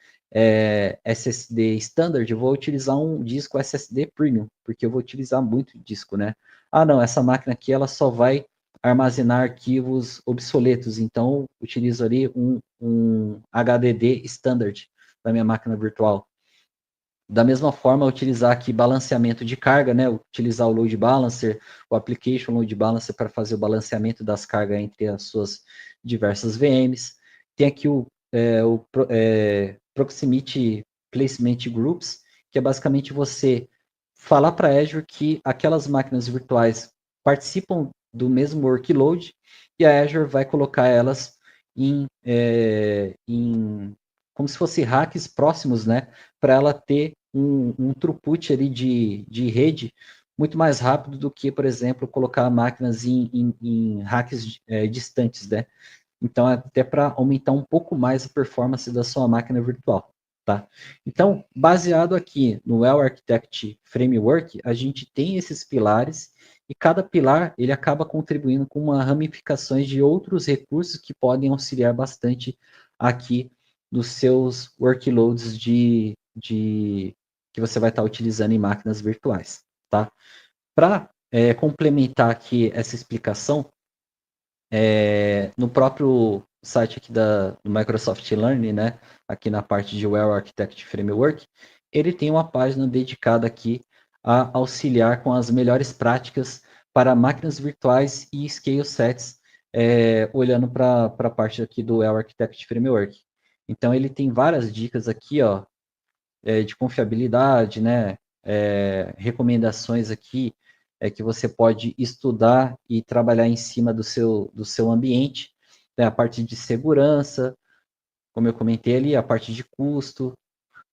Speaker 3: SSD standard, eu vou utilizar um disco SSD premium, porque eu vou utilizar muito disco, né? Ah, não, essa máquina aqui, ela só vai armazenar arquivos obsoletos, então, utilizo ali um HDD standard da minha máquina virtual. Da mesma forma, utilizar aqui balanceamento de carga, né? Utilizar o load balancer, o application load balancer para fazer o balanceamento das cargas entre as suas diversas VMs. Tem aqui o Proximity Placement Groups, que é basicamente você falar para a Azure que aquelas máquinas virtuais participam do mesmo workload e a Azure vai colocar elas em como se fossem racks próximos, né? Para ela ter um throughput ali de rede muito mais rápido do que, por exemplo, colocar máquinas em racks distantes, né? Então, até para aumentar um pouco mais a performance da sua máquina virtual, tá? Então, baseado aqui no Well Architect Framework, a gente tem esses pilares e cada pilar ele acaba contribuindo com uma ramificações de outros recursos que podem auxiliar bastante aqui nos seus workloads que você vai estar utilizando em máquinas virtuais, tá? Para complementar aqui essa explicação, no próprio site aqui do Microsoft Learning, né, aqui na parte de Well Architect Framework, ele tem uma página dedicada aqui a auxiliar com as melhores práticas para máquinas virtuais e scale sets, olhando para a parte aqui do Well Architect Framework. Então, ele tem várias dicas aqui, ó, de confiabilidade, né, recomendações aqui que você pode estudar e trabalhar em cima do seu ambiente, né, a parte de segurança, como eu comentei ali, a parte de custo,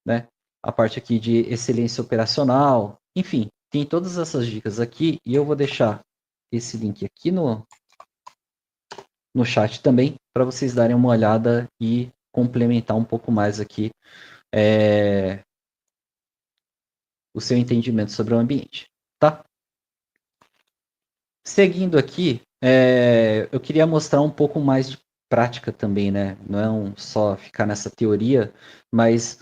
Speaker 3: né, a parte aqui de excelência operacional, enfim, tem todas essas dicas aqui e eu vou deixar esse link aqui no chat também, para vocês darem uma olhada e complementar um pouco mais aqui o seu entendimento sobre o ambiente, tá? Seguindo aqui, eu queria mostrar um pouco mais de prática também, né? Não é só ficar nessa teoria, mas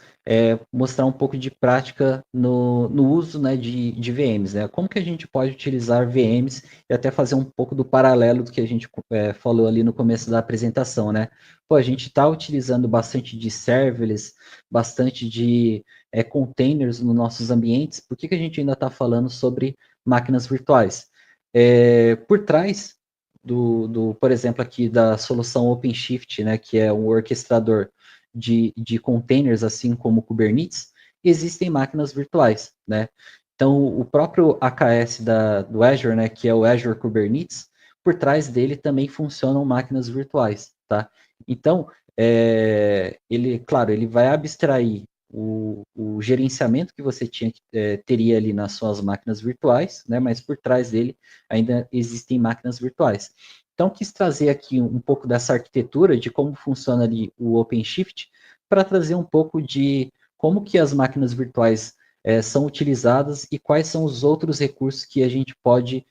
Speaker 3: mostrar um pouco de prática no uso, né, de VMs, né? Como que a gente pode utilizar VMs e até fazer um pouco do paralelo do que a gente falou ali no começo da apresentação, né? Pô, a gente está utilizando bastante de serverless, bastante de containers nos nossos ambientes, por que a gente ainda está falando sobre máquinas virtuais? Por trás por exemplo, aqui da solução OpenShift, né, que é um orquestrador de containers, assim como o Kubernetes, existem máquinas virtuais, né? Então, o próprio AKS do Azure, né, que é o Azure Kubernetes, por trás dele também funcionam máquinas virtuais, tá? Então, claro, ele vai abstrair o gerenciamento que você teria ali nas suas máquinas virtuais, né? Mas por trás dele ainda existem máquinas virtuais. Então, quis trazer aqui um pouco dessa arquitetura de como funciona ali o OpenShift para trazer um pouco de como que as máquinas virtuais são utilizadas e quais são os outros recursos que a gente pode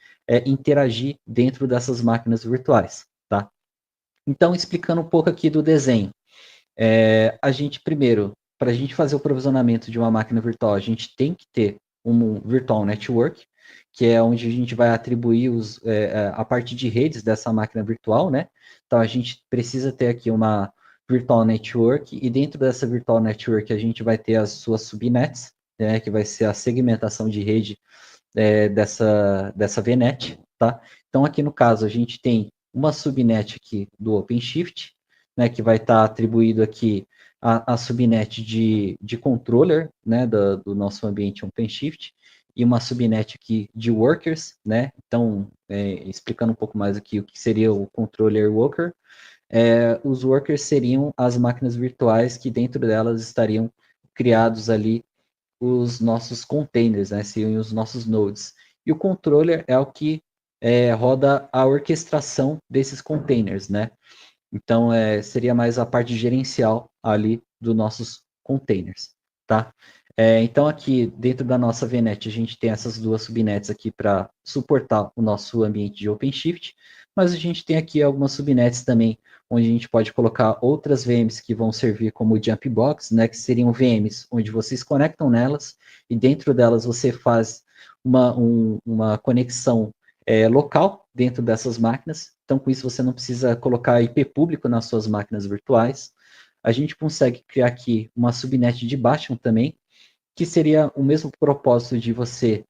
Speaker 3: interagir dentro dessas máquinas virtuais, tá? Então, explicando um pouco aqui do desenho. A gente, primeiro, para a gente fazer o provisionamento de uma máquina virtual, a gente tem que ter um virtual network, que é onde a gente vai atribuir a parte de redes dessa máquina virtual, né? Então, a gente precisa ter aqui uma virtual network, e dentro dessa virtual network a gente vai ter as suas subnets, né? Que vai ser a segmentação de rede dessa VNet, tá? Então, aqui no caso, a gente tem uma subnet aqui do OpenShift, né, que vai estar atribuído aqui a subnet de controller, né, do nosso ambiente OpenShift, e uma subnet aqui de workers, né, então, explicando um pouco mais aqui o que seria o controller worker, os workers seriam as máquinas virtuais que dentro delas estariam criados ali os nossos containers, né, seriam os nossos nodes. E o controller é o que roda a orquestração desses containers, né? Então, seria mais a parte gerencial ali dos nossos containers, tá? Então, aqui dentro da nossa VNet, a gente tem essas duas subnets aqui para suportar o nosso ambiente de OpenShift, mas a gente tem aqui algumas subnets também, onde a gente pode colocar outras VMs que vão servir como Jumpbox, né, que seriam VMs onde vocês conectam nelas, e dentro delas você faz uma conexão local dentro dessas máquinas. Então, com isso, você não precisa colocar IP público nas suas máquinas virtuais. A gente consegue criar aqui uma subnet de Bastion também, que seria o mesmo propósito de você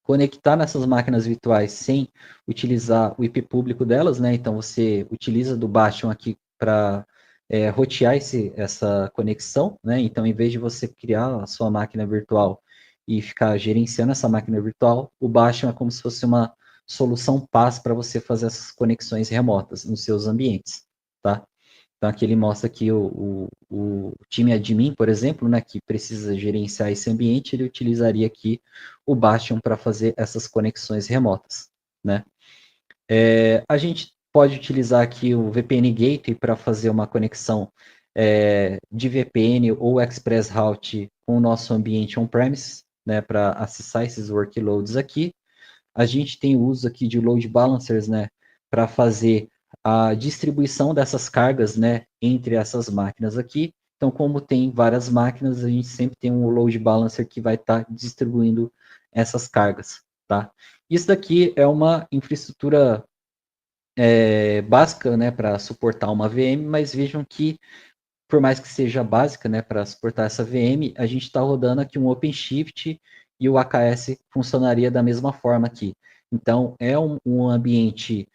Speaker 3: conectar nessas máquinas virtuais sem utilizar o IP público delas, né? Então você utiliza do Bastion aqui para rotear essa conexão, né? Então, em vez de você criar a sua máquina virtual e ficar gerenciando essa máquina virtual, o Bastion é como se fosse uma solução PaaS para você fazer essas conexões remotas nos seus ambientes, tá? Então, aqui ele mostra que o time admin, por exemplo, né, que precisa gerenciar esse ambiente, ele utilizaria aqui o Bastion para fazer essas conexões remotas, né? A gente pode utilizar aqui o VPN Gateway para fazer uma conexão de VPN ou Express Route com o nosso ambiente on-premise, né, para acessar esses workloads aqui. A gente tem o uso aqui de load balancers, né, para fazer a distribuição dessas cargas, né, entre essas máquinas aqui. Então, como tem várias máquinas, a gente sempre tem um load balancer que vai estar distribuindo essas cargas, tá? Isso daqui é uma infraestrutura básica, né, para suportar uma VM, mas vejam que, por mais que seja básica, né, para suportar essa VM, a gente está rodando aqui um OpenShift e o AKS funcionaria da mesma forma aqui. Então, é um ambiente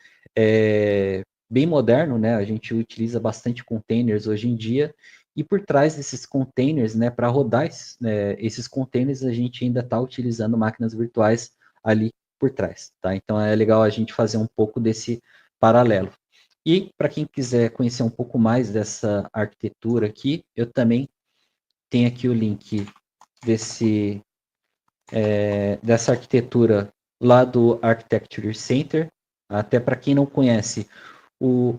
Speaker 3: bem moderno, né? A gente utiliza bastante containers hoje em dia, e por trás desses containers, né, para rodar esses containers, a gente ainda está utilizando máquinas virtuais ali por trás, tá? Então, é legal a gente fazer um pouco desse paralelo. E para quem quiser conhecer um pouco mais dessa arquitetura aqui, eu também tenho aqui o link dessa arquitetura lá do Architecture Center. Até para quem não conhece, o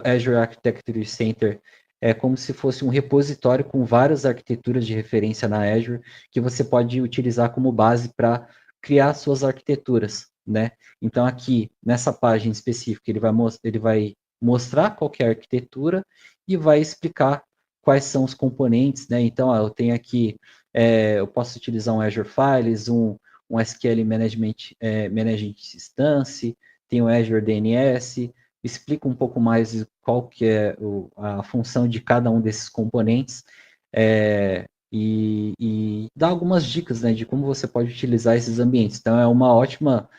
Speaker 3: Azure Architecture Center é como se fosse um repositório com várias arquiteturas de referência na Azure que você pode utilizar como base para criar suas arquiteturas, né? Então aqui nessa página específica ele vai mostrar qual é a arquitetura e vai explicar quais são os componentes, né? Então eu tenho aqui eu posso utilizar um Azure Files, um SQL Management Instance, tem o Azure DNS, explica um pouco mais qual que é a função de cada um desses componentes e dá algumas dicas, né, de como você pode utilizar esses ambientes. Então, é uma ótima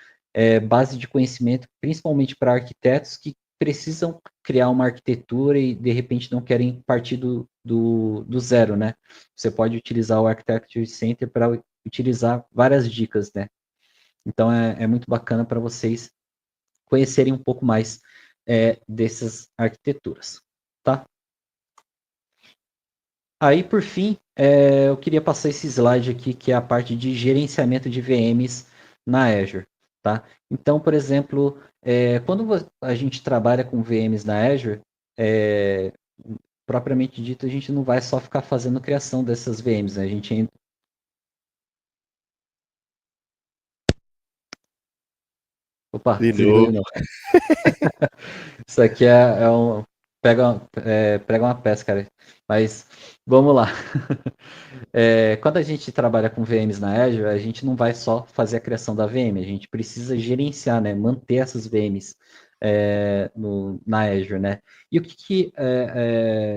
Speaker 3: base de conhecimento, principalmente para arquitetos que precisam criar uma arquitetura e, de repente, não querem partir do zero, né? Você pode utilizar o Architecture Center para utilizar várias dicas, né? Então, é muito bacana para vocês conhecerem um pouco mais dessas arquiteturas, tá? Aí, por fim, eu queria passar esse slide aqui, que é a parte de gerenciamento de VMs na Azure, tá? Então, por exemplo, quando a gente trabalha com VMs na Azure, propriamente dito, a gente não vai só ficar fazendo criação dessas VMs, né? A gente Opa,
Speaker 2: De
Speaker 3: desligou de
Speaker 2: novo.
Speaker 3: novo. Isso aqui prega uma peça, cara. Mas vamos lá. Quando a gente trabalha com VMs na Azure, a gente não vai só fazer a criação da VM, a gente precisa gerenciar, né? Manter essas VMs na Azure, né? E o que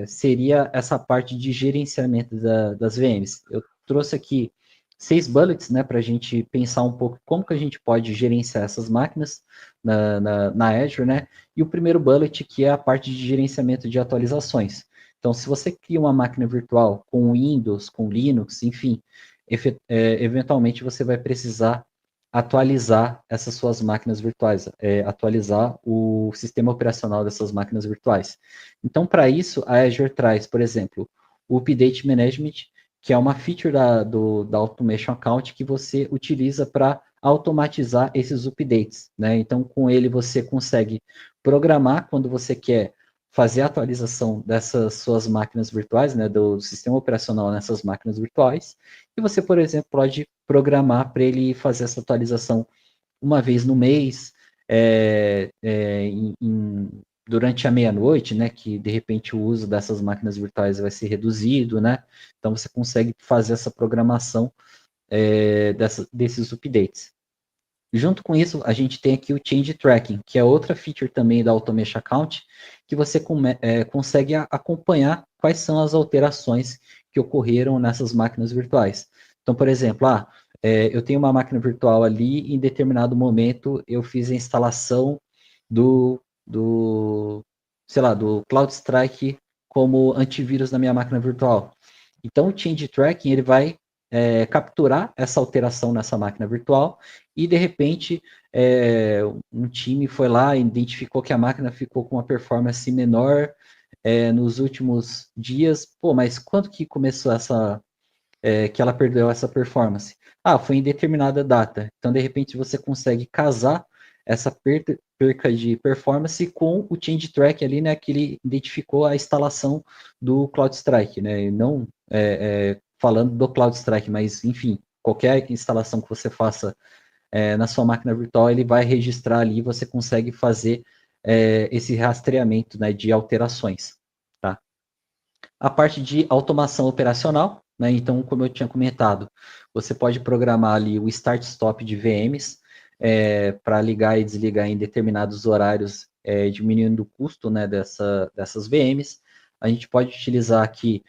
Speaker 3: seria essa parte de gerenciamento das VMs? Eu trouxe aqui 6 bullets, né, para a gente pensar um pouco como que a gente pode gerenciar essas máquinas na Azure, né? E o primeiro bullet, que é a parte de gerenciamento de atualizações. Então, se você cria uma máquina virtual com Windows, com Linux, enfim, eventualmente você vai precisar atualizar essas suas máquinas virtuais, atualizar o sistema operacional dessas máquinas virtuais. Então, para isso, a Azure traz, por exemplo, o Update Management, que é uma feature da Automation Account que você utiliza para automatizar esses updates, né? Então, com ele você consegue programar quando você quer fazer a atualização dessas suas máquinas virtuais, né, do sistema operacional nessas máquinas virtuais, e você, por exemplo, pode programar para ele fazer essa atualização uma vez no mês, durante a meia-noite, né, que de repente o uso dessas máquinas virtuais vai ser reduzido, né, então você consegue fazer essa programação desses updates. Junto com isso, a gente tem aqui o Change Tracking, que é outra feature também da Automation Account, que você consegue acompanhar quais são as alterações que ocorreram nessas máquinas virtuais. Então, por exemplo, eu tenho uma máquina virtual ali, e em determinado momento eu fiz a instalação sei lá, do CloudStrike como antivírus na minha máquina virtual. Então, o Change Tracking, ele vai capturar essa alteração nessa máquina virtual e, de repente, um time foi lá e identificou que a máquina ficou com uma performance menor nos últimos dias. Pô, mas quando que começou que ela perdeu essa performance? Foi em determinada data. Então, de repente, você consegue casar essa perca de performance com o change track ali, né, que ele identificou a instalação do CloudStrike, né, e não falando do CloudStrike, mas, enfim, qualquer instalação que você faça na sua máquina virtual, ele vai registrar ali, você consegue fazer esse rastreamento, né, de alterações, tá? A parte de automação operacional, né, então, como eu tinha comentado, você pode programar ali o start-stop de VMs para ligar e desligar em determinados horários, diminuindo o custo, né, dessas VMs. A gente pode utilizar aqui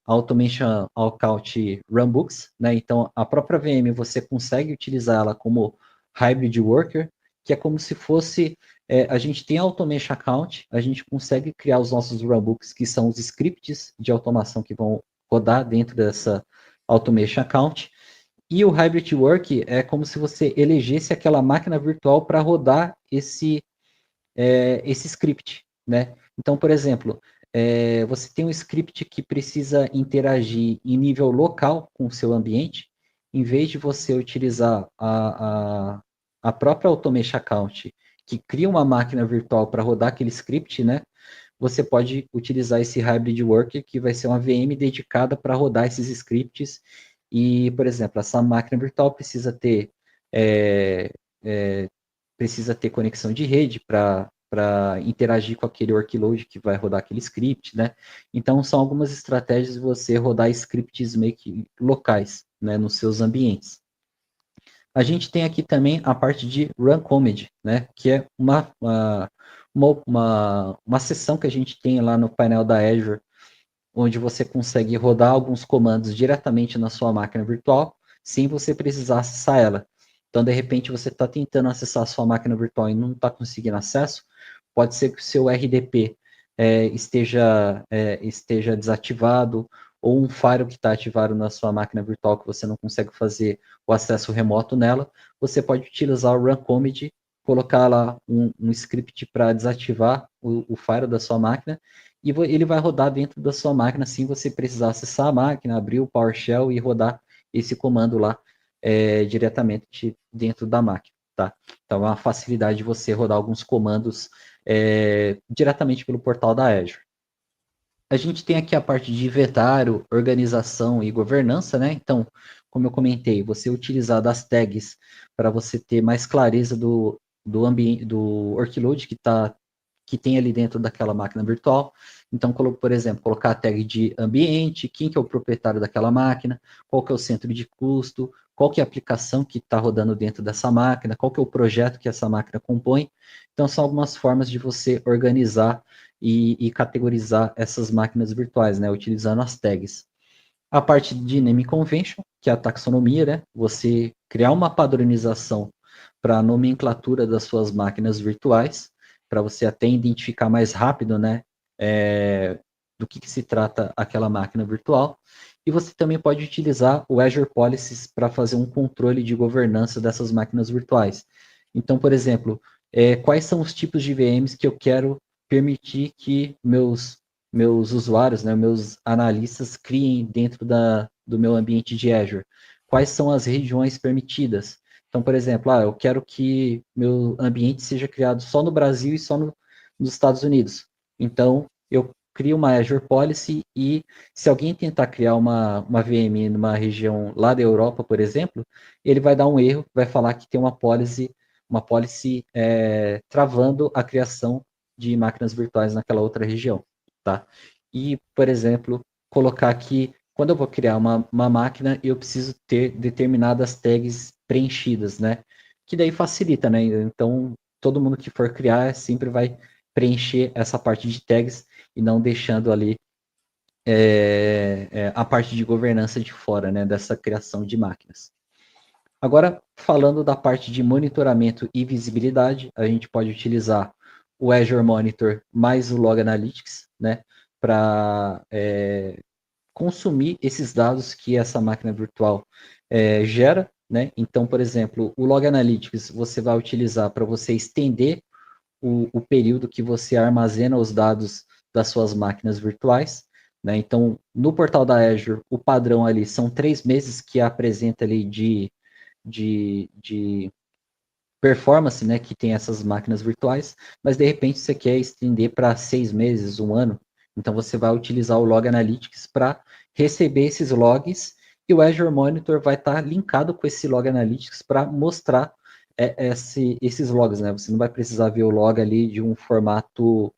Speaker 3: Automation Account Runbooks, né? Então, a própria VM você consegue utilizar ela como hybrid worker, que é como se fosse a gente tem a Automation Account, a gente consegue criar os nossos runbooks, que são os scripts de automação que vão rodar dentro dessa Automation Account. E o Hybrid Work é como se você elegesse aquela máquina virtual para rodar esse script, né? Então, por exemplo, você tem um script que precisa interagir em nível local com o seu ambiente, em vez de você utilizar a própria Automation Account, que cria uma máquina virtual para rodar aquele script, né? Você pode utilizar esse Hybrid Worker, que vai ser uma VM dedicada para rodar esses scripts. E, por exemplo, essa máquina virtual precisa ter conexão de rede para interagir com aquele workload que vai rodar aquele script, né? Então, são algumas estratégias de você rodar scripts meio que locais, né, nos seus ambientes. A gente tem aqui também a parte de Run Command, né, que é uma seção que a gente tem lá no painel da Azure, onde você consegue rodar alguns comandos diretamente na sua máquina virtual, sem você precisar acessar ela. Então, de repente, você está tentando acessar a sua máquina virtual e não está conseguindo acesso, pode ser que o seu RDP esteja desativado, ou um firewall que está ativado na sua máquina virtual que você não consegue fazer o acesso remoto nela, você pode utilizar o Run Command, colocar lá um script para desativar o firewall da sua máquina, e ele vai rodar dentro da sua máquina, sem você precisar acessar a máquina, abrir o PowerShell e rodar esse comando lá diretamente dentro da máquina, tá? Então, é uma facilidade de você rodar alguns comandos diretamente pelo portal da Azure. A gente tem aqui a parte de inventário, organização e governança, né? Então, como eu comentei, você utilizar das tags para você ter mais clareza do ambiente, do workload que tem ali dentro daquela máquina virtual. Então, por exemplo, colocar a tag de ambiente, quem que é o proprietário daquela máquina, qual que é o centro de custo, qual que é a aplicação que está rodando dentro dessa máquina, qual que é o projeto que essa máquina compõe. Então, são algumas formas de você organizar e categorizar essas máquinas virtuais, né, utilizando as tags. A parte de naming convention, que é a taxonomia, né, você criar uma padronização para a nomenclatura das suas máquinas virtuais, para você até identificar mais rápido, né, do que se trata aquela máquina virtual. E você também pode utilizar o Azure Policies para fazer um controle de governança dessas máquinas virtuais. Então, por exemplo, quais são os tipos de VMs que eu quero permitir que meus usuários, né, meus analistas criem dentro do meu ambiente de Azure? Quais são as regiões permitidas? Então, por exemplo, eu quero que meu ambiente seja criado só no Brasil e só nos Estados Unidos. Então, eu crio uma Azure Policy e se alguém tentar criar uma VM numa região lá da Europa, por exemplo, ele vai dar um erro, vai falar que tem uma policy travando a criação de máquinas virtuais naquela outra região, tá? E, por exemplo, colocar aqui, quando eu vou criar uma máquina, eu preciso ter determinadas tags preenchidas, né? Que daí facilita, né? Então, todo mundo que for criar sempre vai preencher essa parte de tags e não deixando ali a parte de governança de fora, né, dessa criação de máquinas. Agora, falando da parte de monitoramento e visibilidade, a gente pode utilizar o Azure Monitor mais o Log Analytics, né, para consumir esses dados que essa máquina virtual gera, né? Então, por exemplo, o Log Analytics você vai utilizar para você estender o período que você armazena os dados das suas máquinas virtuais, né? Então, no portal da Azure, o padrão ali são 3 meses que apresenta ali de performance, né, que tem essas máquinas virtuais, mas de repente você quer estender para 6 meses, um ano, então você vai utilizar o Log Analytics para receber esses logs e o Azure Monitor vai estar linkado com esse Log Analytics para mostrar esses logs, né? Você não vai precisar ver o log ali de um formato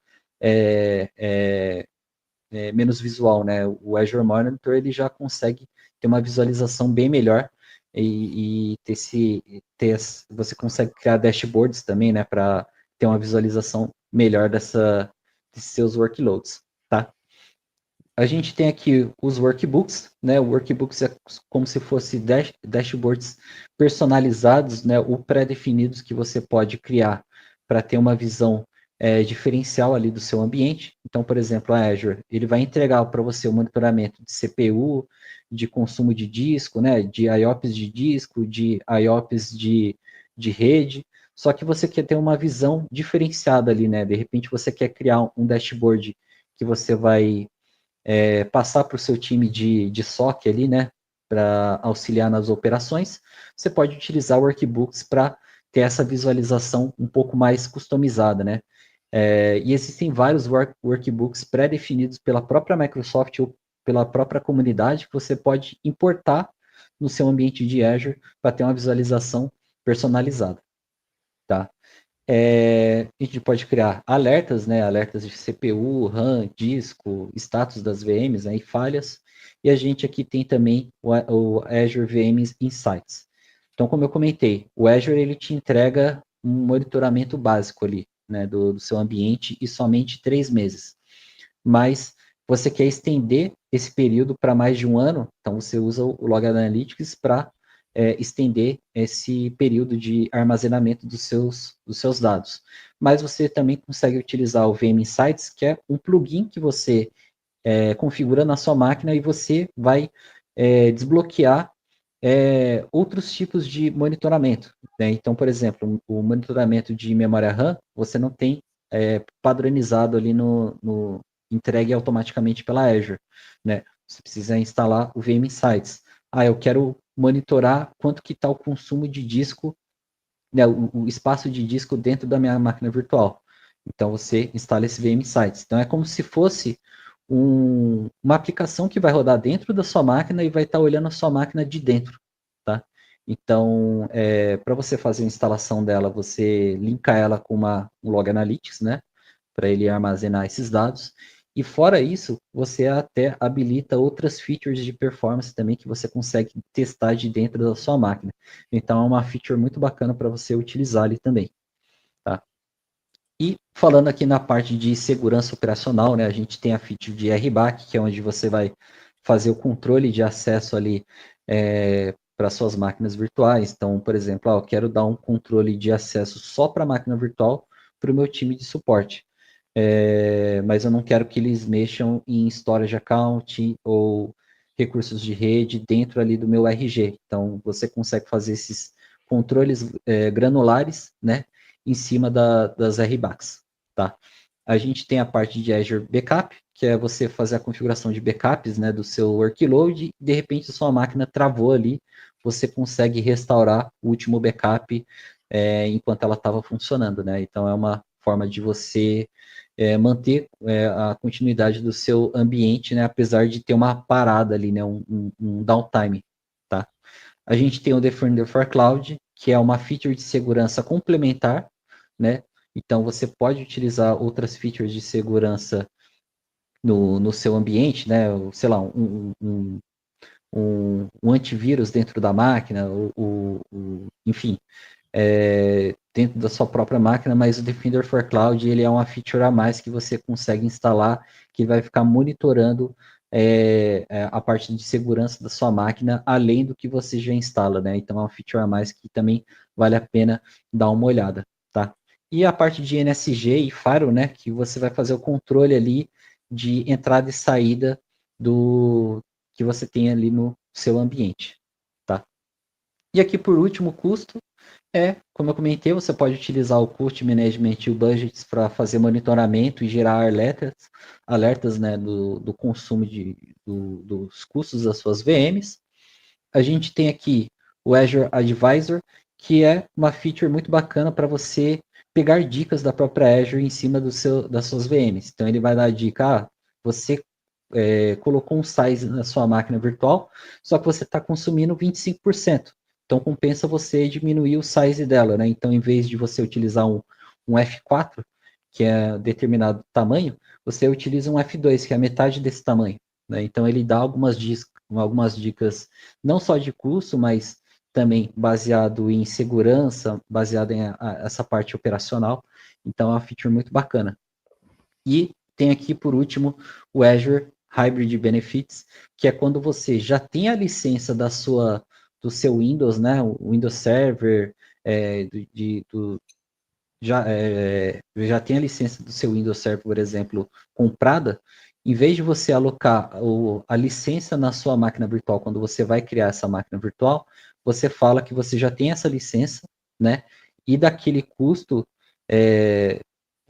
Speaker 3: menos visual, né? O Azure Monitor ele já consegue ter uma visualização bem melhor e você consegue criar dashboards também, né? Para ter uma visualização melhor desses seus workloads, tá? A gente tem aqui os workbooks, né? O workbooks é como se fosse dashboards personalizados, né? Ou pré-definidos que você pode criar para ter uma visão diferencial ali do seu ambiente. Então, por exemplo, a Azure, ele vai entregar para você o monitoramento de CPU, de consumo de disco, né? De IOPS de disco, de IOPS de rede. Só que você quer ter uma visão diferenciada ali, né? De repente você quer criar um dashboard que você vai passar para o seu time de SOC ali, né, para auxiliar nas operações, você pode utilizar workbooks para ter essa visualização um pouco mais customizada, né? E existem vários workbooks pré-definidos pela própria Microsoft ou pela própria comunidade que você pode importar no seu ambiente de Azure para ter uma visualização personalizada, tá? A gente pode criar alertas, né? Alertas de CPU, RAM, disco, status das VMs, né? E falhas. E a gente aqui tem também o Azure VMs Insights. Então, como eu comentei, o Azure ele te entrega um monitoramento básico ali, né? Do seu ambiente e somente 3 meses. Mas você quer estender esse período para mais de um ano, então você usa o Log Analytics para estender esse período de armazenamento dos seus dados. Mas você também consegue utilizar o VM Insights, que é um plugin que você configura na sua máquina e você vai desbloquear outros tipos de monitoramento, né? Então, por exemplo, o monitoramento de memória RAM, você não tem padronizado ali no entregue automaticamente pela Azure, né? Você precisa instalar o VM Insights. Eu quero monitorar quanto que está o consumo de disco, né, o espaço de disco dentro da minha máquina virtual. Então, você instala esse VM Insights. Então, é como se fosse uma aplicação que vai rodar dentro da sua máquina e vai estar olhando a sua máquina de dentro, tá? Então, para você fazer a instalação dela, você linka ela com um Log Analytics, né? Para ele armazenar esses dados. E fora isso, você até habilita outras features de performance também que você consegue testar de dentro da sua máquina. Então, é uma feature muito bacana para você utilizar ali também, tá? E falando aqui na parte de segurança operacional, né, a gente tem a feature de RBAC, que é onde você vai fazer o controle de acesso ali para suas máquinas virtuais. Então, por exemplo, eu quero dar um controle de acesso só para a máquina virtual para o meu time de suporte. Mas eu não quero que eles mexam em storage account ou recursos de rede dentro ali do meu RG. Então, você consegue fazer esses controles granulares, né, em cima das RBACs, tá? A gente tem a parte de Azure Backup, que é você fazer a configuração de backups, né, do seu workload, e de repente a sua máquina travou ali, você consegue restaurar o último backup enquanto ela estava funcionando, né? Então é uma forma de você manter a continuidade do seu ambiente, né, apesar de ter uma parada ali, né, um downtime, tá? A gente tem o Defender for Cloud, que é uma feature de segurança complementar, né? Então, você pode utilizar outras features de segurança no seu ambiente, né? Sei lá, um antivírus dentro da máquina, enfim, dentro da sua própria máquina, mas o Defender for Cloud ele é uma feature a mais que você consegue instalar, que vai ficar monitorando a parte de segurança da sua máquina, além do que você já instala, né? Então é uma feature a mais que também vale a pena dar uma olhada, tá? E a parte de NSG e Firewall, né? Que você vai fazer o controle ali de entrada e saída do que você tem ali no seu ambiente, tá? E aqui por último, custo. Como eu comentei, você pode utilizar o Cost Management e o Budgets para fazer monitoramento e gerar alertas né, do consumo dos custos das suas VMs. A gente tem aqui o Azure Advisor, que é uma feature muito bacana para você pegar dicas da própria Azure em cima das suas VMs. Então, ele vai dar a dica, você colocou um size na sua máquina virtual, só que você está consumindo 25%. Então, compensa você diminuir o size dela, né? Então, em vez de você utilizar um F4, que é determinado tamanho, você utiliza um F2, que é a metade desse tamanho, né? Então, ele dá algumas dicas, não só de custo, mas também baseado em segurança, baseado em essa parte operacional. Então, é uma feature muito bacana. E tem aqui, por último, o Azure Hybrid Benefits, que é quando você já tem a licença do seu Windows, né? O Windows Server, já tem a licença do seu Windows Server, por exemplo, comprada. Em vez de você alocar a licença na sua máquina virtual, quando você vai criar essa máquina virtual, você fala que você já tem essa licença, né? E daquele custo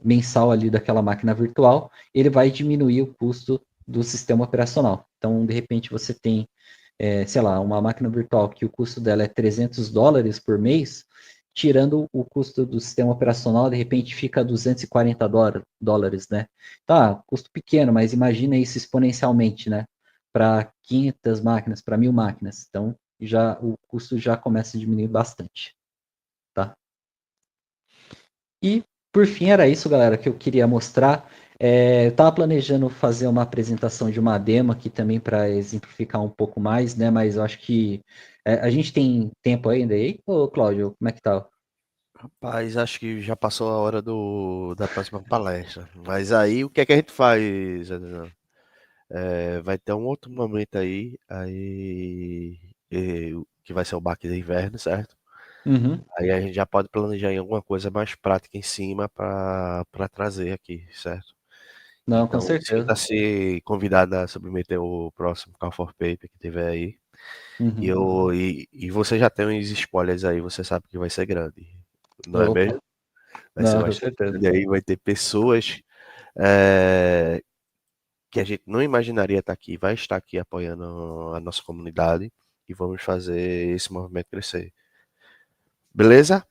Speaker 3: mensal ali daquela máquina virtual, ele vai diminuir o custo do sistema operacional. Então, de repente, você tem, sei lá, uma máquina virtual que o custo dela é $300 por mês, tirando o custo do sistema operacional, de repente fica $240, né? Tá, custo pequeno, mas imagina isso exponencialmente, né? Para 500 máquinas, para 1.000 máquinas. Então, o custo já começa a diminuir bastante, tá? E, por fim, era isso, galera, que eu queria mostrar. Eu estava planejando fazer uma apresentação de uma demo aqui também para exemplificar um pouco mais, né? Mas eu acho que a gente tem tempo ainda aí, ô Cláudio, como é que tá?
Speaker 2: Rapaz, acho que já passou a hora da próxima palestra. Mas aí, o que é que a gente faz, Adriano? Vai ter um outro momento que vai ser o baque de inverno, certo?
Speaker 3: Uhum.
Speaker 2: Aí a gente já pode planejar em alguma coisa mais prática em cima para trazer aqui, certo?
Speaker 3: Não, com
Speaker 2: Então,
Speaker 3: certeza.
Speaker 2: sinta-se convidado a submeter o próximo Call for Paper que tiver aí.
Speaker 3: Uhum.
Speaker 2: E você já tem uns spoilers aí, você sabe que vai ser grande, não é
Speaker 3: Opa,
Speaker 2: mesmo? Vai ser
Speaker 3: não, com
Speaker 2: bastante
Speaker 3: certeza.
Speaker 2: grande aí, vai ter pessoas eh, que a gente não imaginaria estar aqui, vai estar aqui apoiando a nossa comunidade e vamos fazer esse movimento crescer. Beleza?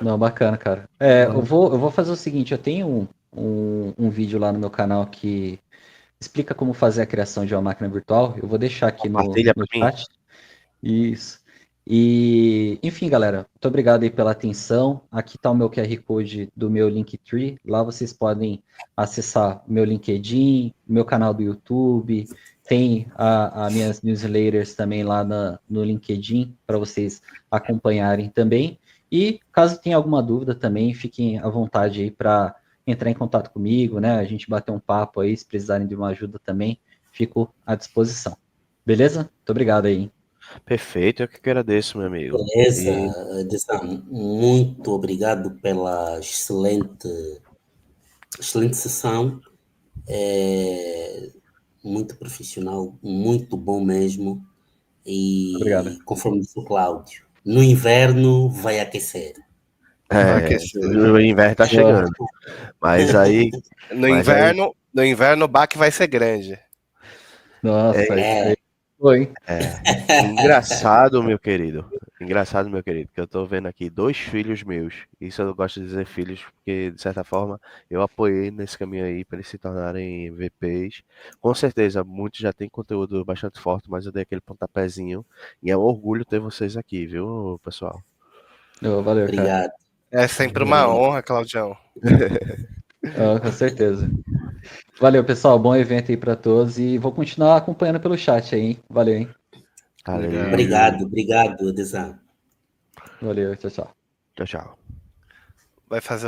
Speaker 3: Não, bacana, cara. Eu
Speaker 2: Mano,
Speaker 3: vou fazer o seguinte, eu tenho um vídeo lá no meu canal que explica como fazer a criação de uma máquina virtual. Eu vou deixar aqui
Speaker 2: compartilha
Speaker 3: no
Speaker 2: para mim.
Speaker 3: chat. Isso. E, enfim, galera, muito obrigado aí pela atenção. Aqui está o meu QR Code do meu Linktree. Lá vocês podem acessar meu LinkedIn, meu canal do YouTube. Tem as minhas newsletters também lá no LinkedIn para vocês acompanharem também. E caso tenha alguma dúvida também, fiquem à vontade aí para entrar em contato comigo, né? A gente bater um papo aí, se precisarem de uma ajuda também, fico à disposição. Beleza? Muito obrigado aí, hein?
Speaker 2: Perfeito, eu que agradeço, meu amigo.
Speaker 1: Beleza,
Speaker 2: E
Speaker 1: Desan, muito obrigado pela excelente sessão. É, muito profissional, muito bom mesmo.
Speaker 3: Obrigado.
Speaker 1: E conforme disse o Cláudio, no inverno vai aquecer.
Speaker 4: Vai aquecer.
Speaker 2: o inverno tá
Speaker 3: Boa.
Speaker 2: chegando. Mas aí, mas aí
Speaker 4: No inverno o baque vai ser grande.
Speaker 3: Nossa, isso
Speaker 1: É,
Speaker 3: aí foi.
Speaker 2: é engraçado, meu querido. Engraçado, meu querido, que eu tô vendo aqui 2 filhos meus. Isso eu gosto de dizer filhos, porque, de certa forma, eu apoiei nesse caminho aí para eles se tornarem VPs. Com certeza, muitos já têm conteúdo bastante forte, mas eu dei aquele pontapézinho. E é um orgulho ter vocês aqui, viu, pessoal?
Speaker 3: Valeu, cara.
Speaker 1: Obrigado.
Speaker 4: É sempre uma honra, Claudião.
Speaker 3: Com certeza. Valeu, pessoal. Bom evento aí para todos e vou continuar acompanhando pelo chat aí, hein? Valeu, hein?
Speaker 2: Valeu.
Speaker 1: Obrigado, Adesan.
Speaker 3: Valeu, tchau, tchau.
Speaker 2: Tchau, tchau.
Speaker 4: Vai fazer